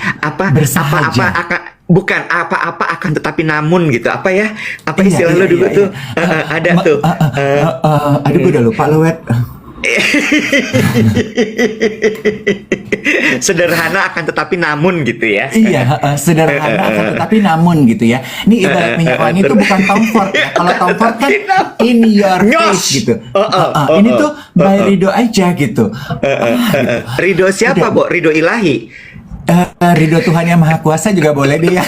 Bersahaja. Bukan apa-apa akan tetapi namun gitu. Apa ya? Apa istilah lo dulu iya. tuh? Ada tuh. Aduh gue udah lupa lo, Wet. Sederhana akan tetapi namun gitu ya. Iya, sederhana akan tetapi namun gitu ya. Ini ibarat minyak wangi itu bukan Tom Ford ya. Kalau Tom Ford kan in your face gitu. Ini tuh by Rido aja gitu. Ridho siapa, Bo? Ridho ilahi. Ridho Tuhan Yang Maha Kuasa juga boleh deh ya.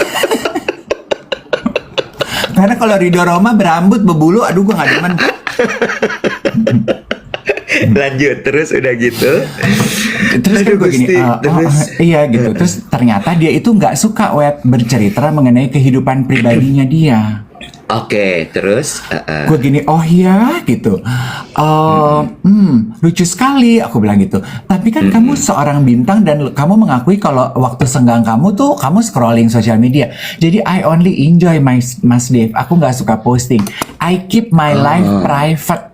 Karena kalau Ridho Roma berambut berbulu, aduh gue gak demen. Lanjut terus udah gitu. Terus kan gue gini, iya gitu. Terus ternyata dia itu nggak suka Web bercerita mengenai kehidupan pribadinya dia. Oke, terus Gue gini, oh ya gitu. Lucu sekali, aku bilang gitu. Tapi kan kamu seorang bintang dan kamu mengakui kalau waktu senggang kamu tuh kamu scrolling sosial media. Jadi I only enjoy Mas Dave. Aku nggak suka posting. I keep my life private.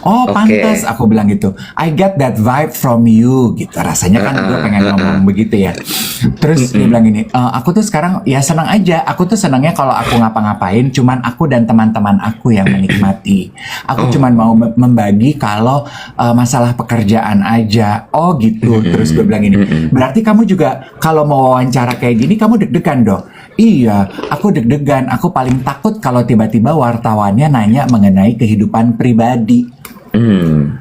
Oh pantas, aku bilang gitu. I get that vibe from you gitu. Rasanya kan gue pengen ngomong begitu ya. Terus dia bilang gini, aku tuh sekarang ya senang aja. Aku tuh senangnya kalau aku ngapa-ngapain cuman aku dan teman-teman aku yang menikmati. Aku cuman mau membagi kalau masalah pekerjaan aja. Oh gitu. Terus gue bilang gini, berarti kamu juga kalau mau wawancara kayak gini kamu deg-degan dong. Iya, aku deg-degan. Aku paling takut kalau tiba-tiba wartawannya nanya mengenai kehidupan pribadi.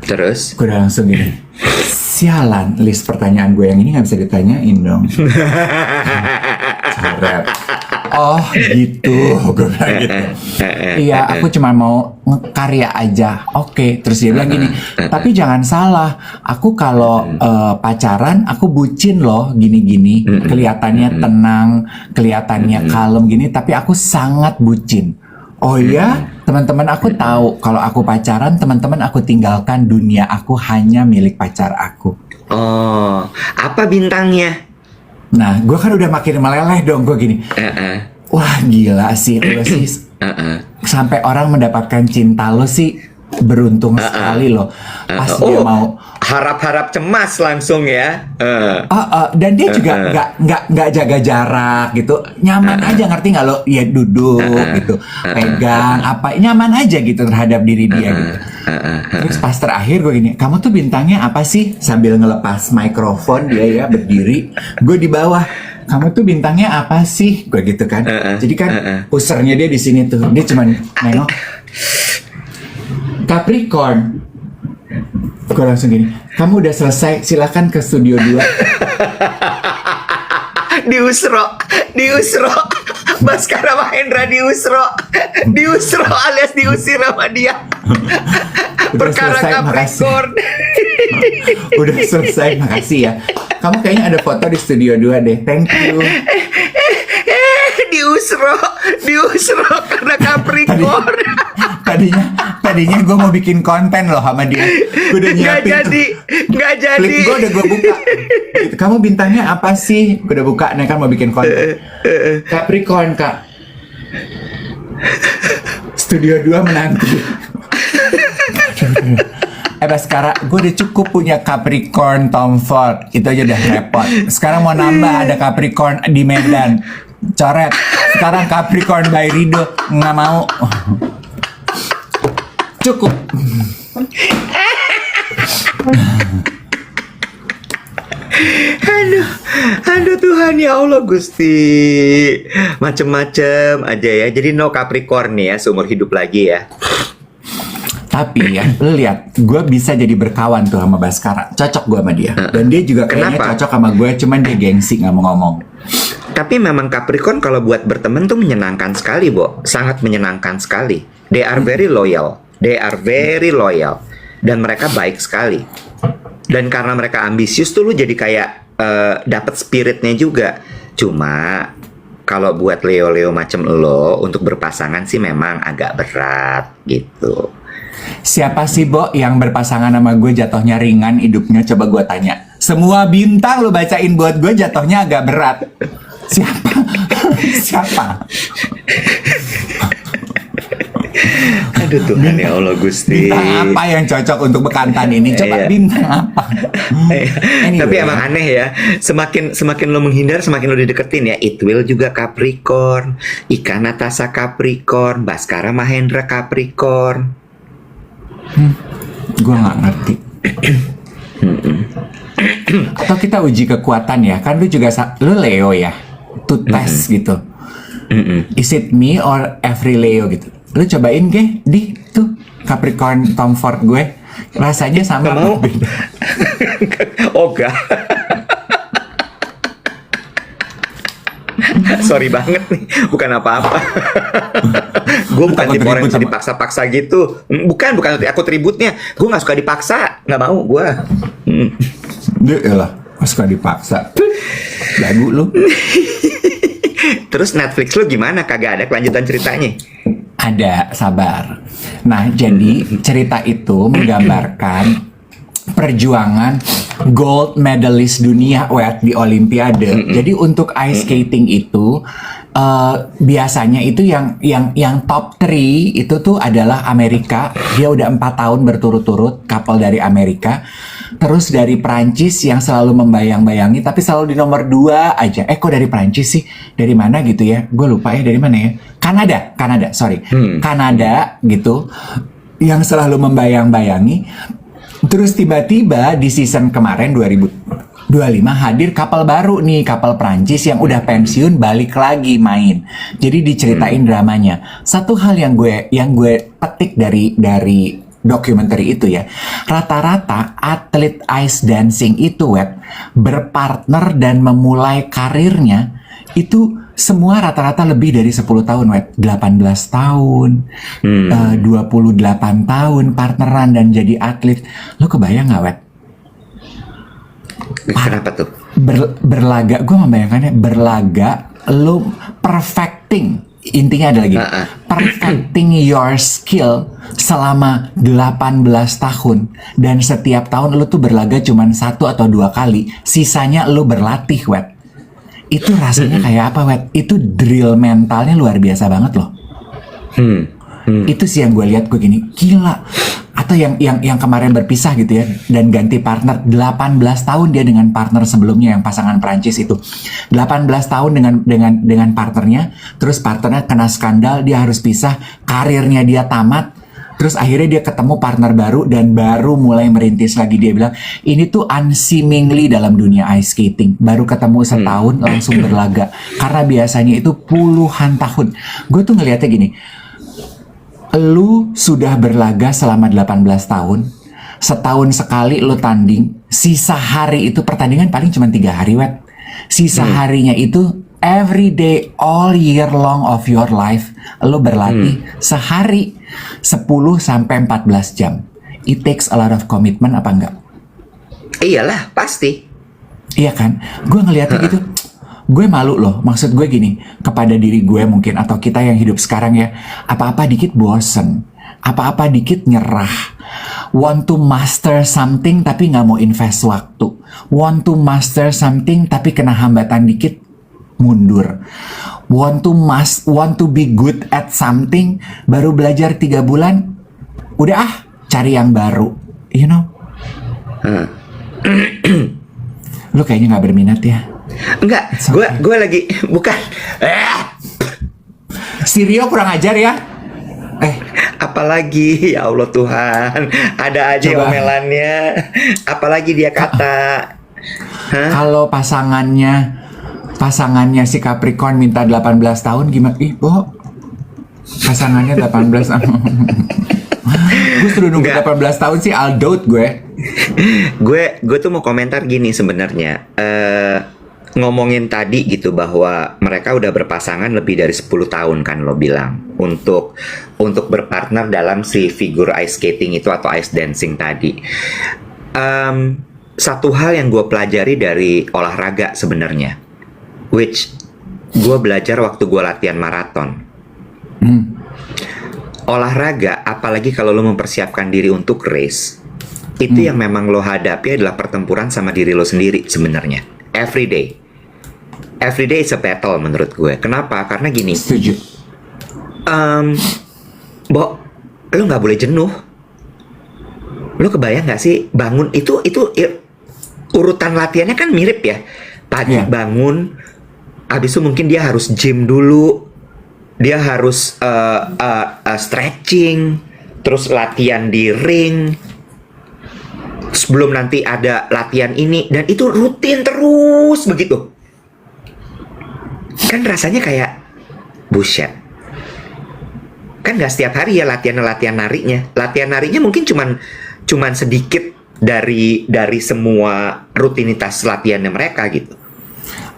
Terus? Gue udah langsung gini, sialan, list pertanyaan gue yang ini gak bisa ditanyain dong. Coret. Oh gitu, gue bilang gitu. Iya, aku cuma mau ngekarya aja. Oke, terus dia bilang gini, tapi jangan salah, aku kalau pacaran, aku bucin loh, gini-gini. Kelihatannya tenang, kelihatannya kalem gini, tapi aku sangat bucin. Oh ya? Teman-teman aku tahu kalau aku pacaran, teman-teman aku tinggalkan, dunia aku hanya milik pacar aku. Oh, apa bintangnya? Nah, gue kan udah makin meleleh dong, gue gini. Wah gila sih, lo sih. Sampai orang mendapatkan cinta lo sih beruntung sekali loh. Pas dia mau harap-harap cemas langsung ya. dan dia juga nggak jaga jarak gitu, nyaman aja, ngerti nggak lo? Ya duduk gitu, pegang apa, nyaman aja gitu terhadap diri dia gitu. Terus pas terakhir gue gini, kamu tuh bintangnya apa sih? Sambil ngelepas mikrofon dia ya berdiri, gue di bawah. Kamu tuh bintangnya apa sih? Gue gitu kan. Jadi kan usernya dia di sini tuh, dia cuman nengok. Capricorn. Gue langsung gini, kamu udah selesai, silakan ke studio 2. Diusro. Baskara Mahendra diusro alias diusir sama dia. Udah Perkara selesai, Capricorn. Udah selesai, makasih ya. Kamu kayaknya ada foto di studio 2 deh, thank you. Diusro karena Capricorn. Tadinya gue mau bikin konten loh sama dia. Gue udah nyiapin Nggak jadi. Flip gue udah gue buka. Gitu, kamu bintangnya apa sih? Gue udah buka, nih kan mau bikin konten. Capricorn, Kak. Studio 2 menanti. Baskara, gue udah cukup punya Capricorn Tom Ford. Itu aja udah repot. Sekarang mau nambah, ada Capricorn di Medan. Coret. Sekarang Capricorn by Rido. Nggak mau. Cukup. Aduh Tuhan ya Allah Gusti, macem-macem aja ya. Jadi no Capricorn nih ya seumur hidup lagi ya. Tapi ya, lu lihat, gue bisa jadi berkawan tuh sama Baskara. Cocok gue sama dia. Dan dia juga kayaknya Kenapa? cocok sama gue, cuman dia gengsi nggak mau ngomong. Tapi memang Capricorn kalau buat berteman tuh menyenangkan sekali, Bo. Sangat menyenangkan sekali. They are very loyal. Dan mereka baik sekali. Dan karena mereka ambisius tuh lu jadi kayak dapat spiritnya juga. Cuma kalau buat Leo macam lo untuk berpasangan sih memang agak berat gitu. Siapa sih, Bo, yang berpasangan sama gue jatuhnya ringan hidupnya? Coba gue tanya. Semua bintang lo bacain buat gue jatuhnya agak berat. Siapa? Siapa? Aduh Tuhan ya Allah Gusti. Bintang apa yang cocok untuk bekantan ini? Coba bintang apa? Anyway. Tapi emang aneh ya. Semakin lo menghindar, semakin lo dideketin ya. Itwil juga Capricorn, Ika Natasha Capricorn, Baskara Mahendra Capricorn. Gue nggak ngerti. Atau kita uji kekuatan ya. Kan lu juga lu Leo ya. To test gitu. Is it me or every Leo gitu? Lu cobain di tuh Capricorn Tom Ford gue. Rasanya sama mau. beda. Oga. Sorry banget nih, bukan apa-apa. Gue bukan Takut tipe orang ribut yang sama- dipaksa-paksa gitu. Bukan aku tributnya. Gue nggak suka dipaksa, nggak mau gue. Dia lah, suka dipaksa. Lagu lu. Terus Netflix lu gimana? Kagak ada kelanjutan ceritanya? Ada, sabar. Nah, jadi cerita itu menggambarkan perjuangan gold medalist dunia di Olimpiade. Jadi untuk ice skating itu biasanya itu yang top 3 itu tuh adalah Amerika. Dia udah 4 tahun berturut-turut couple dari Amerika. Terus dari Prancis yang selalu membayang-bayangi tapi selalu di nomor 2 aja. Kok dari Prancis sih? Dari mana gitu ya? Gue lupa ya dari mana ya. Kanada, sorry. Kanada gitu. Yang selalu membayang-bayangi. Terus tiba-tiba di season kemarin 2025 hadir couple baru nih, couple Prancis yang udah pensiun balik lagi main. Jadi diceritain dramanya. Satu hal yang gue petik dari dokumenter itu ya, rata-rata atlet ice dancing itu berpartner dan memulai karirnya itu semua rata-rata lebih dari 10 tahun 18 tahun 28 tahun partneran dan jadi atlet. Lo kebayang gak Kenapa tuh? Berlaga, gue membayangkannya berlaga, lo perfecting intinya ada lagi. Ah, ah. Perfecting your skill selama 18 tahun, dan setiap tahun lu tuh berlaga cuman 1 atau 2 kali, sisanya lu berlatih, Wet. Itu rasanya kayak apa, Wet? Itu drill mentalnya luar biasa banget loh. Itu sih yang gue lihat, gue gini, gila. Atau yang kemarin berpisah gitu ya, dan ganti partner 18 tahun dia dengan partner sebelumnya yang pasangan Prancis itu. 18 tahun dengan partnernya, terus partnernya kena skandal, dia harus pisah, karirnya dia tamat. Terus akhirnya dia ketemu partner baru dan baru mulai merintis lagi. Dia bilang, ini tuh unseemingly dalam dunia ice skating. Baru ketemu setahun langsung berlaga. Karena biasanya itu puluhan tahun. Gue tuh ngeliatnya gini, lu sudah berlaga selama 18 tahun, setahun sekali lu tanding, sisa hari itu pertandingan paling cuma 3 hari, Wet. Sisa harinya itu every day, all year long of your life, lu berlatih sehari 10 sampai 14 jam. It takes a lot of commitment, apa enggak? Iyalah, pasti. Iya kan? Gue ngeliatnya gitu, gue malu loh. Maksud gue gini, kepada diri gue mungkin, atau kita yang hidup sekarang ya, apa-apa dikit bosen, apa-apa dikit nyerah. Want to master something tapi nggak mau invest waktu. Want to master something tapi kena hambatan dikit, mundur. Want to be good at something, baru belajar 3 bulan, udah cari yang baru, you know? Lu kayaknya nggak berminat ya? Enggak, gue lagi bukan. Si Rio kurang ajar ya? Apalagi ya Allah Tuhan, ada aja Coba. omelannya. Apalagi dia kata. Kalau pasangannya si Capricorn minta 18 tahun gimana? Ih, Bo. Pasangannya 18 tahun. Gue suruh nunggu Enggak. 18 tahun sih, I'll dote gue. gue tuh mau komentar gini sebenarnya. Ngomongin tadi gitu bahwa mereka udah berpasangan lebih dari 10 tahun kan lo bilang untuk berpartner dalam si figur ice skating itu atau ice dancing tadi. Satu hal yang gue pelajari dari olahraga sebenarnya, which gue belajar waktu gue latihan maraton. Olahraga, apalagi kalau lo mempersiapkan diri untuk race, itu yang memang lo hadapi adalah pertempuran sama diri lo sendiri sebenarnya. Every day is a battle menurut gue. Kenapa? Karena gini. Setuju. Bo, lo nggak boleh jenuh. Lo kebayang nggak sih bangun itu urutan latihannya kan mirip ya. Pagi bangun, abis itu mungkin dia harus gym dulu, dia harus stretching, terus latihan di ring. Sebelum nanti ada latihan ini, dan itu rutin terus begitu. Kan rasanya kayak buset. Kan nggak setiap hari ya latihan narinya. Latihan narinya mungkin cuman sedikit dari semua rutinitas latihannya mereka gitu.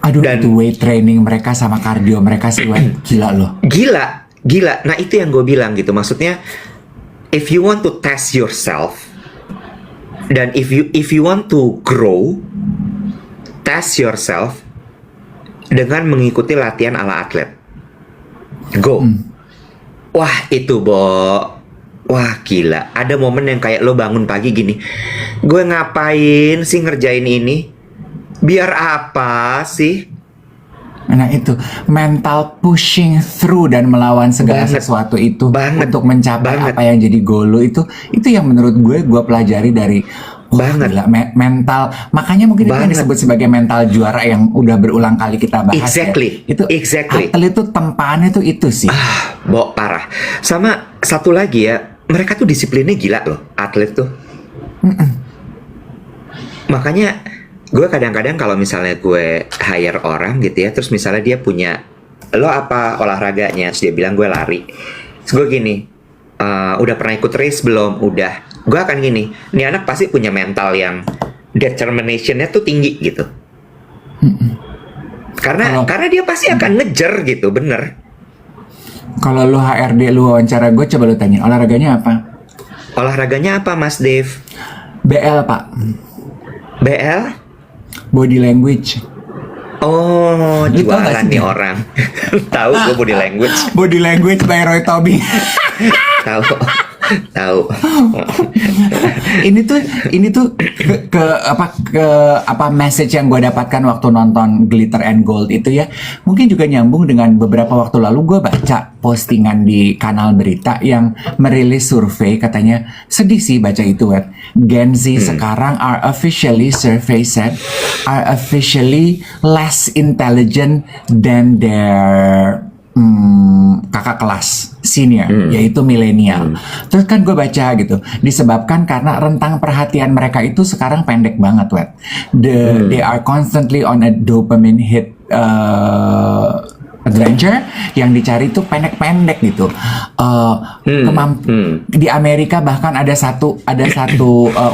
Aduh, Dan- itu weight training mereka sama cardio mereka sih, Wet. Gila loh. Gila. Nah itu yang gue bilang gitu. Maksudnya, if you want to test yourself, dan if you want to grow, test yourself dengan mengikuti latihan ala atlet. Go. Wah itu wah gila. Ada momen yang kayak lo bangun pagi gini, gue ngapain sih ngerjain ini? Biar apa sih? Nah itu mental pushing through dan melawan segala Banget. sesuatu itu Banget. untuk mencapai Banget. apa yang jadi goal lo, itu yang menurut gue pelajari dari Banget. gila, mental. Makanya mungkin itu yang Banget. disebut sebagai mental juara yang udah berulang kali kita bahas. Exactly. Ya. Itu Exactly. atlet itu tempaannya tuh itu sih. Parah. Sama satu lagi ya, mereka tuh disiplinnya gila loh, atlet tuh. Makanya gue kadang-kadang kalau misalnya gue hire orang gitu ya, terus misalnya dia punya, lo apa olahraganya? Terus dia bilang gue lari. Terus gue gini, udah pernah ikut race belum? Udah. Gue akan gini, nih anak pasti punya mental yang determination-nya tuh tinggi gitu. Karena dia pasti akan ngejar gitu, bener. Kalau lu HRD lu wawancara gue, coba lu tanya olahraganya apa? Olahraganya apa, Mas Dave? BL, Pak. BL? Body language. Oh, Lu tau gak jualan sih nih dia? orang. Tahu gue body language. Body Language by Roy Tobing. Tahu. Tahu. ini tuh ke message yang gue dapatkan waktu nonton Glitter and Gold itu ya, mungkin juga nyambung dengan beberapa waktu lalu gue baca postingan di kanal berita yang merilis survei, katanya sedih sih baca itu, Wet. Gen Z sekarang are officially, survey said, are officially less intelligent than their kakak kelas senior, yaitu milenial. Terus kan gue baca gitu, disebabkan karena rentang perhatian mereka itu sekarang pendek banget, Wet. They are constantly on a dopamine hit adventure, yang dicari tuh pendek-pendek gitu. Di Amerika bahkan ada satu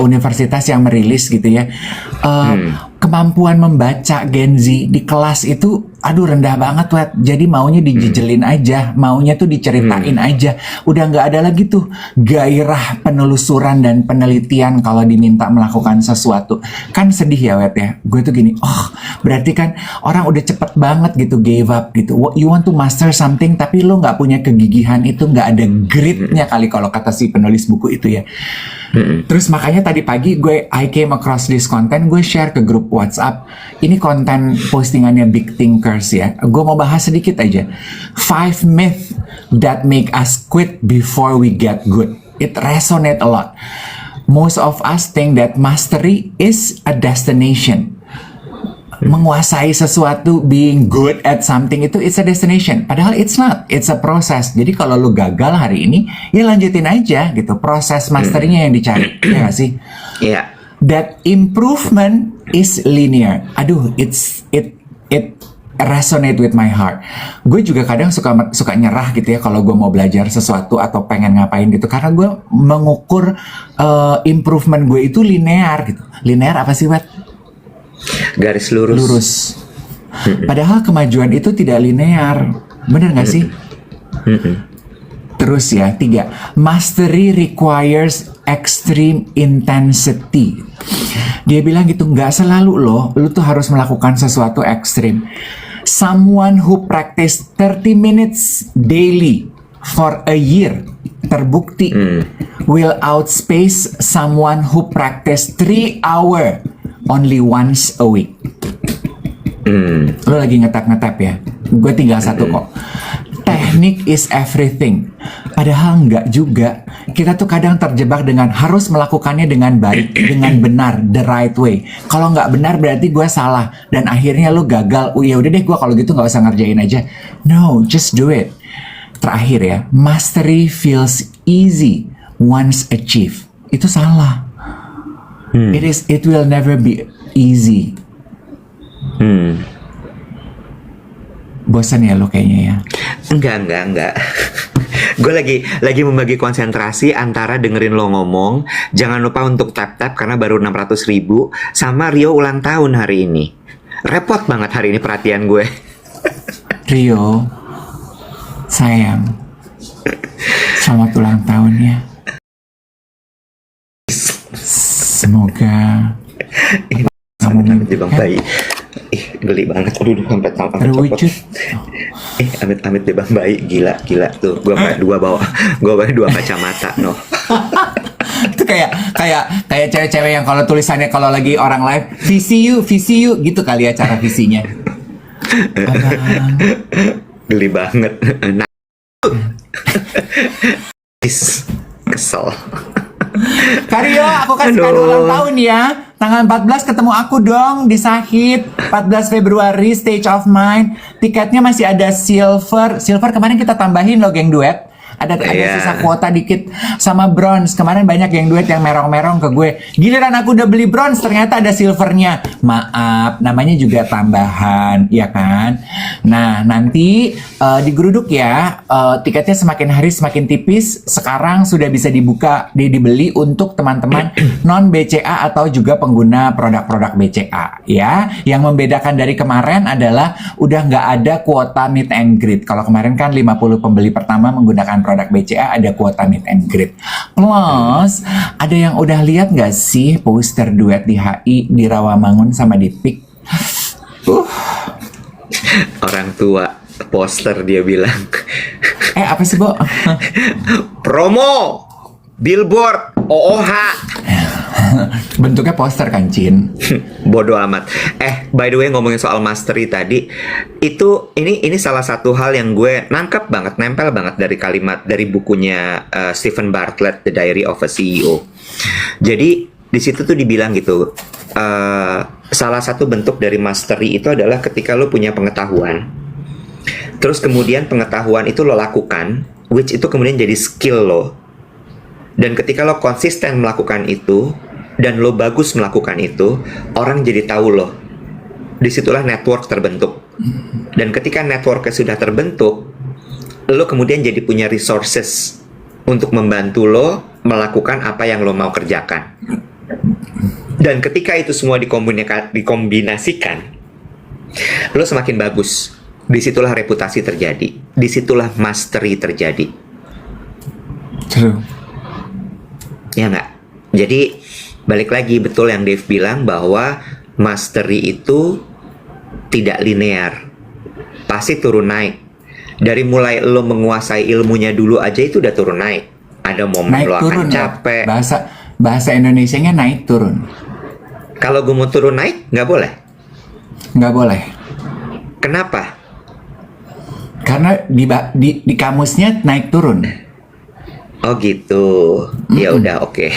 universitas yang merilis gitu ya, kemampuan membaca Gen Z di kelas itu rendah banget, Wet. Jadi maunya dijejelin aja, maunya tuh diceritain aja. Udah nggak ada lagi tuh gairah penelusuran dan penelitian kalau diminta melakukan sesuatu. Kan sedih ya, Wet ya. Gue tuh gini, berarti kan orang udah cepet banget gitu gave up gitu. You want to master something tapi lo nggak punya kegigihan itu, nggak ada gritnya kali kalau kata si penulis buku itu ya. Terus makanya tadi pagi I came across this content, gue share ke grup WhatsApp. Ini konten postingannya Big Thinkers ya. Gue mau bahas sedikit aja. 5 myths that make us quit before we get good. It resonate a lot. Most of us think that mastery is a destination. Menguasai sesuatu, being good at something itu it's a destination. Padahal it's not, it's a process. Jadi kalau lu gagal hari ini, ya lanjutin aja gitu. Proses masternya yang dicari, ya gak sih? Iya. Yeah. That improvement is linear. Aduh, it resonate with my heart. Gue juga kadang suka nyerah gitu ya kalau gue mau belajar sesuatu atau pengen ngapain gitu, karena gue mengukur improvement gue itu linear gitu. Linear apa sih, Wet? Garis lurus. Padahal kemajuan itu tidak linear, bener gak sih? Terus ya, 3, mastery requires extreme intensity. Dia bilang gitu, gak selalu lu tuh harus melakukan sesuatu ekstrim. Someone who practice 30 minutes daily for a year, terbukti will outspace someone who practice 3 hours only once a week. Lo lagi ngetap-ngetap ya, gue tinggal satu kok. Teknik is everything. Padahal enggak juga. Kita tuh kadang terjebak dengan harus melakukannya dengan baik, dengan benar, the right way. Kalau nggak benar berarti gue salah, dan akhirnya lo gagal. Ya udah deh, gue kalau gitu nggak usah ngerjain aja. No, just do it. Terakhir ya, mastery feels easy once achieved. Itu salah. It will never be easy. Bosan ya lo kayaknya ya? Enggak. Gue lagi membagi konsentrasi antara dengerin lo ngomong, jangan lupa untuk tap-tap karena baru 600.000, sama Rio ulang tahun hari ini. Repot banget hari ini perhatian gue. Rio, sayang, selamat ulang tahun ya. Semoga Amit-amit deh Bang Bayi. Geli banget. Aduh, sampai terwujud. Amit-amit deh Bang Bayi. Gila tuh. Gue bawa dua kacamata, no. Itu kayak cewek-cewek yang kalau tulisannya kalau lagi orang live, visi you gitu kali ya cara visinya. Geli banget. Nah. Kesel. Kario, aku kasih kado ulang tahun ya. Tanggal 14 ketemu aku dong di Sahid. 14 Februari, Stage of Mind. Tiketnya masih ada silver. Silver kemarin kita tambahin loh, geng duet. Ada sisa kuota dikit. Sama bronze. Kemarin banyak geng duet yang merong-merong ke gue. Giliran aku udah beli bronze, ternyata ada silvernya. Maaf, namanya juga tambahan, ya kan? Nah, nanti digeruduk ya. Tiketnya semakin hari semakin tipis. Sekarang sudah bisa dibeli untuk teman-teman non BCA atau juga pengguna produk-produk BCA, ya. Yang membedakan dari kemarin adalah udah nggak ada kuota meet and greet. Kalau kemarin kan 50 pembeli pertama menggunakan produk BCA ada kuota meet and greet. Plus, ada yang udah lihat nggak sih poster duet di HI, di Rawamangun sama di PIK? Orang tua poster dia bilang. Apa sih, Bo? Promo billboard OOH. Bentuknya poster kan, Cin? Bodoh amat. By the way, ngomongin soal mastery tadi, ini salah satu hal yang gue nangkep banget, nempel banget dari kalimat dari bukunya Stephen Bartlett, The Diary of a CEO. Jadi di situ tuh dibilang gitu, salah satu bentuk dari mastery itu adalah ketika lo punya pengetahuan, terus kemudian pengetahuan itu lo lakukan, which itu kemudian jadi skill lo. Dan ketika lo konsisten melakukan itu, dan lo bagus melakukan itu, orang jadi tahu lo. Disitulah network terbentuk. Dan ketika networknya sudah terbentuk, lo kemudian jadi punya resources untuk membantu lo melakukan apa yang lo mau kerjakan. Dan ketika itu semua dikombinasikan, lo semakin bagus. Disitulah reputasi terjadi. Disitulah mastery terjadi. True. Ya nggak? Jadi balik lagi, betul yang Dave bilang bahwa mastery itu tidak linear, pasti turun naik. Dari mulai lo menguasai ilmunya dulu aja itu udah turun naik. Ada momen Naik lo turun, akan capek. Bahasa Indonesianya naik turun. Kalau gue mau turun naik, nggak boleh. Nggak boleh. Kenapa? Karena di kamusnya naik turun. Oh gitu. Ya udah, oke.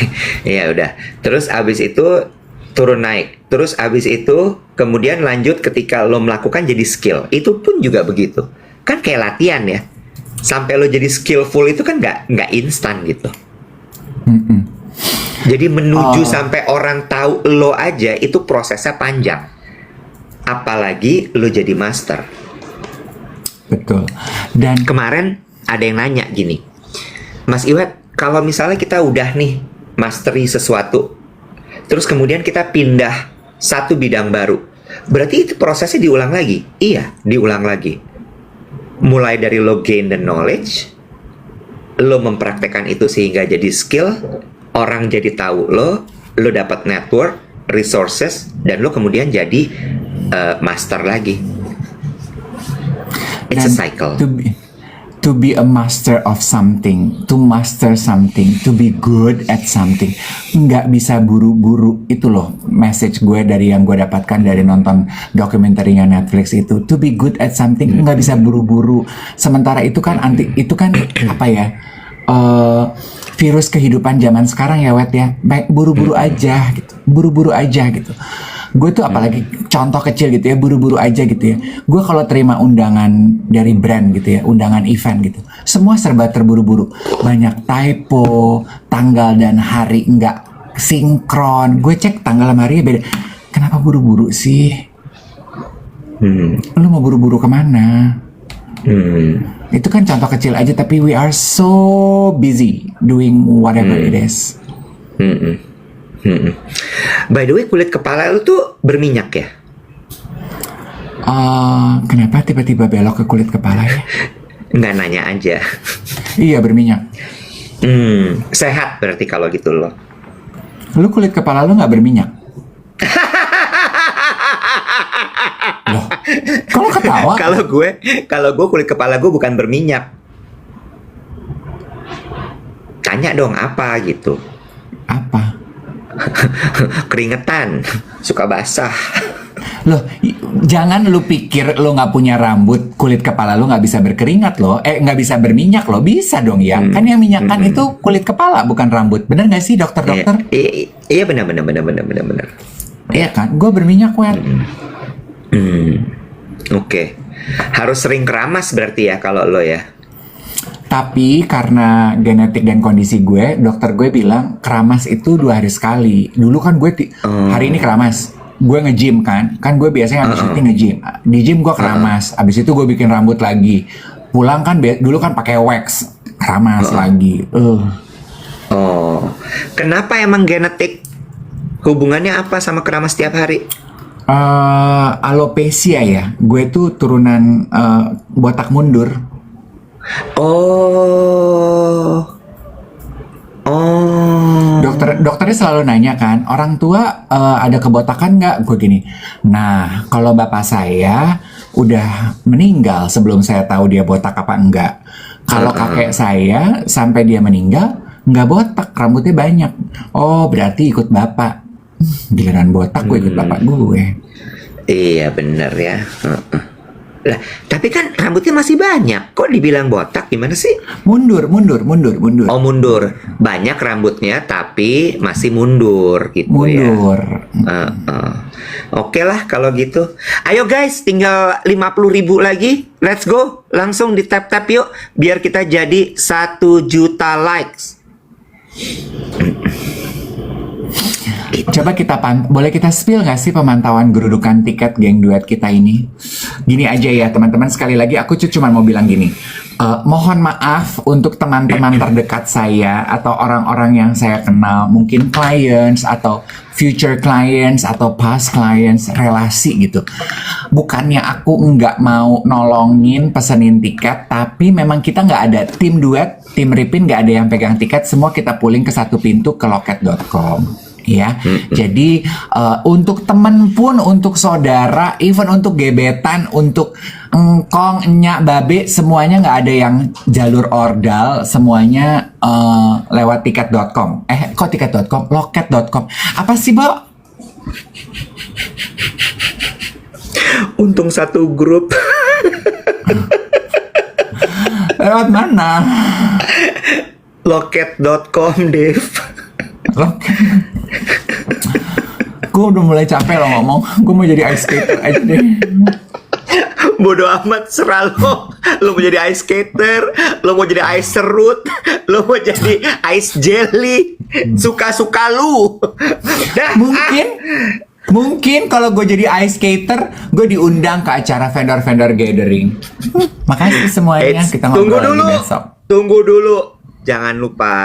Ya udah. Terus abis itu turun naik. Terus abis itu kemudian lanjut ketika lo melakukan jadi skill. Itu pun juga begitu. Kan kayak latihan ya. Sampai lo jadi skillful itu kan nggak instan gitu. Jadi menuju sampai orang tahu lo aja itu prosesnya panjang. Apalagi lo jadi master. Betul. Dan Kemarin ada yang nanya gini, Mas Iwet, kalau misalnya kita udah nih mastery sesuatu, terus kemudian kita pindah satu bidang baru, berarti itu prosesnya diulang lagi? Iya, diulang lagi. Mulai dari lo gain the knowledge, lo mempraktekkan itu sehingga jadi skill, orang jadi tahu lo dapat network, resources, dan lo kemudian jadi master lagi. It's a cycle. To be a master of something, to master something, to be good at something, nggak bisa buru-buru. Itu loh message gue dari yang gue dapatkan dari nonton dokumenterinya Netflix itu. To be good at something nggak bisa buru-buru. Sementara itu kan apa ya? Virus kehidupan zaman sekarang ya, Wet ya. Baik buru-buru aja gitu. Buru-buru aja gitu. Gue tuh apalagi contoh kecil gitu ya, buru-buru aja gitu ya. Gue kalau terima undangan dari brand gitu ya, undangan event gitu, semua serba terburu-buru. Banyak typo, tanggal dan hari nggak sinkron. Gue cek tanggal sama harinya beda. Kenapa buru-buru sih? Lu mau buru-buru kemana? Itu kan contoh kecil aja, tapi we are so busy doing whatever it is. By the way, kulit kepala lu tuh berminyak ya? Kenapa tiba-tiba belok ke kulit kepala ya? Nggak nanya aja. Iya, berminyak. Sehat berarti kalau gitu loh. Lu kulit kepala lu nggak berminyak? Loh, kalau ketawa? Kalau gue kulit kepala gue bukan berminyak. Tanya dong apa gitu. Apa? Keringetan, suka basah. Loh, jangan lu pikir lu nggak punya rambut, kulit kepala lu nggak bisa berkeringat loh. Nggak bisa berminyak loh. Bisa dong ya. Kan yang minyakan itu kulit kepala bukan rambut. Bener nggak sih dokter-dokter? Iya benar. Iya kan? Gue berminyak, Wet. Oke. Harus sering keramas berarti ya kalau lo ya. Tapi karena genetik dan kondisi gue, dokter gue bilang keramas itu 2 hari sekali. Dulu kan gue hari ini keramas, gue nge-gym kan gue biasanya habis syuting nge-gym. Di gym gue keramas, habis itu gue bikin rambut lagi. Pulang kan dulu kan pakai wax, keramas lagi. Oh, kenapa emang genetik? Hubungannya apa sama keramas tiap hari? Alopecia ya. Gue tuh turunan botak mundur. Oh. Dokternya selalu nanya kan, orang tua ada kebotakan nggak? Gue gini, nah kalau bapak saya udah meninggal sebelum saya tahu dia botak apa enggak. Kalau kakek saya sampai dia meninggal nggak botak, rambutnya banyak. Oh berarti ikut bapak. Giliran botak gue ikut bapak gue. Iya bener ya. Lah, tapi kan rambutnya masih banyak. Kok dibilang botak? Gimana sih? Mundur. Oh mundur. Banyak rambutnya tapi masih mundur gitu Mundur. ya. Oke lah kalau gitu. Ayo guys, tinggal 50.000 lagi. Let's go. Langsung di tap-tap yuk. Biar kita jadi 1 juta likes. Coba boleh kita spill nggak sih pemantauan gerudukan tiket geng duet kita ini? Gini aja ya teman-teman, sekali lagi aku cuma mau bilang gini. Mohon maaf untuk teman-teman terdekat saya atau orang-orang yang saya kenal, mungkin clients atau future clients atau past clients, relasi gitu. Bukannya aku nggak mau nolongin pesenin tiket, tapi memang kita nggak ada tim duet, tim Ripin nggak ada yang pegang tiket, semua kita pooling ke satu pintu ke loket.com. Ya, jadi untuk temen pun, untuk saudara, even untuk gebetan, untuk engkong, enyak, babe, semuanya nggak ada yang jalur ordal, semuanya lewat tiket.com. Kok tiket.com? Loket.com. Apa sih, Bo? Untung satu grup. Lewat mana? Loket.com, Dev. Gue udah mulai capek loh ngomong. Gue mau jadi ice skater aja deh. Bodoh amat, serah lo. Lo mau jadi ice skater, lo mau jadi ice serut, lo mau jadi ice jelly. Suka-suka lu. Mungkin kalau gue jadi ice skater, gue diundang ke acara vendor-vendor gathering. Makasih semuanya. Kita ngobrol lagi besok. Tunggu dulu. Jangan lupa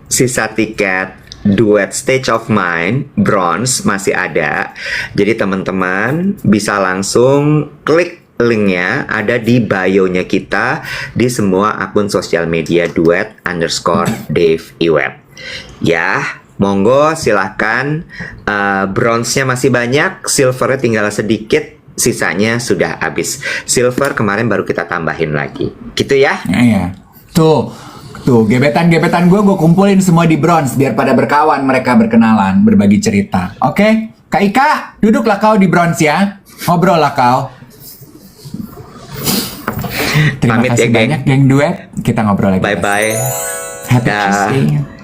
sisa tiket duet Stage of Mind bronze masih ada. Jadi teman-teman bisa langsung klik linknya, ada di bio-nya kita di semua akun sosial media duet_Dave Iweb. Ya, monggo silahkan. Bronze-nya masih banyak, silvernya tinggal sedikit, sisanya sudah habis. Silver kemarin baru kita tambahin lagi. Gitu ya? Iya. Tuh, gebetan-gebetan gue kumpulin semua di bronze biar pada berkawan, mereka berkenalan, berbagi cerita. Oke? Kak Ika, duduklah kau di bronze ya. Ngobrol lah kau. Terima Pamit kasih ya, banyak geng duet. Kita ngobrol lagi. Bye-bye. Happy Dah. Tuesday.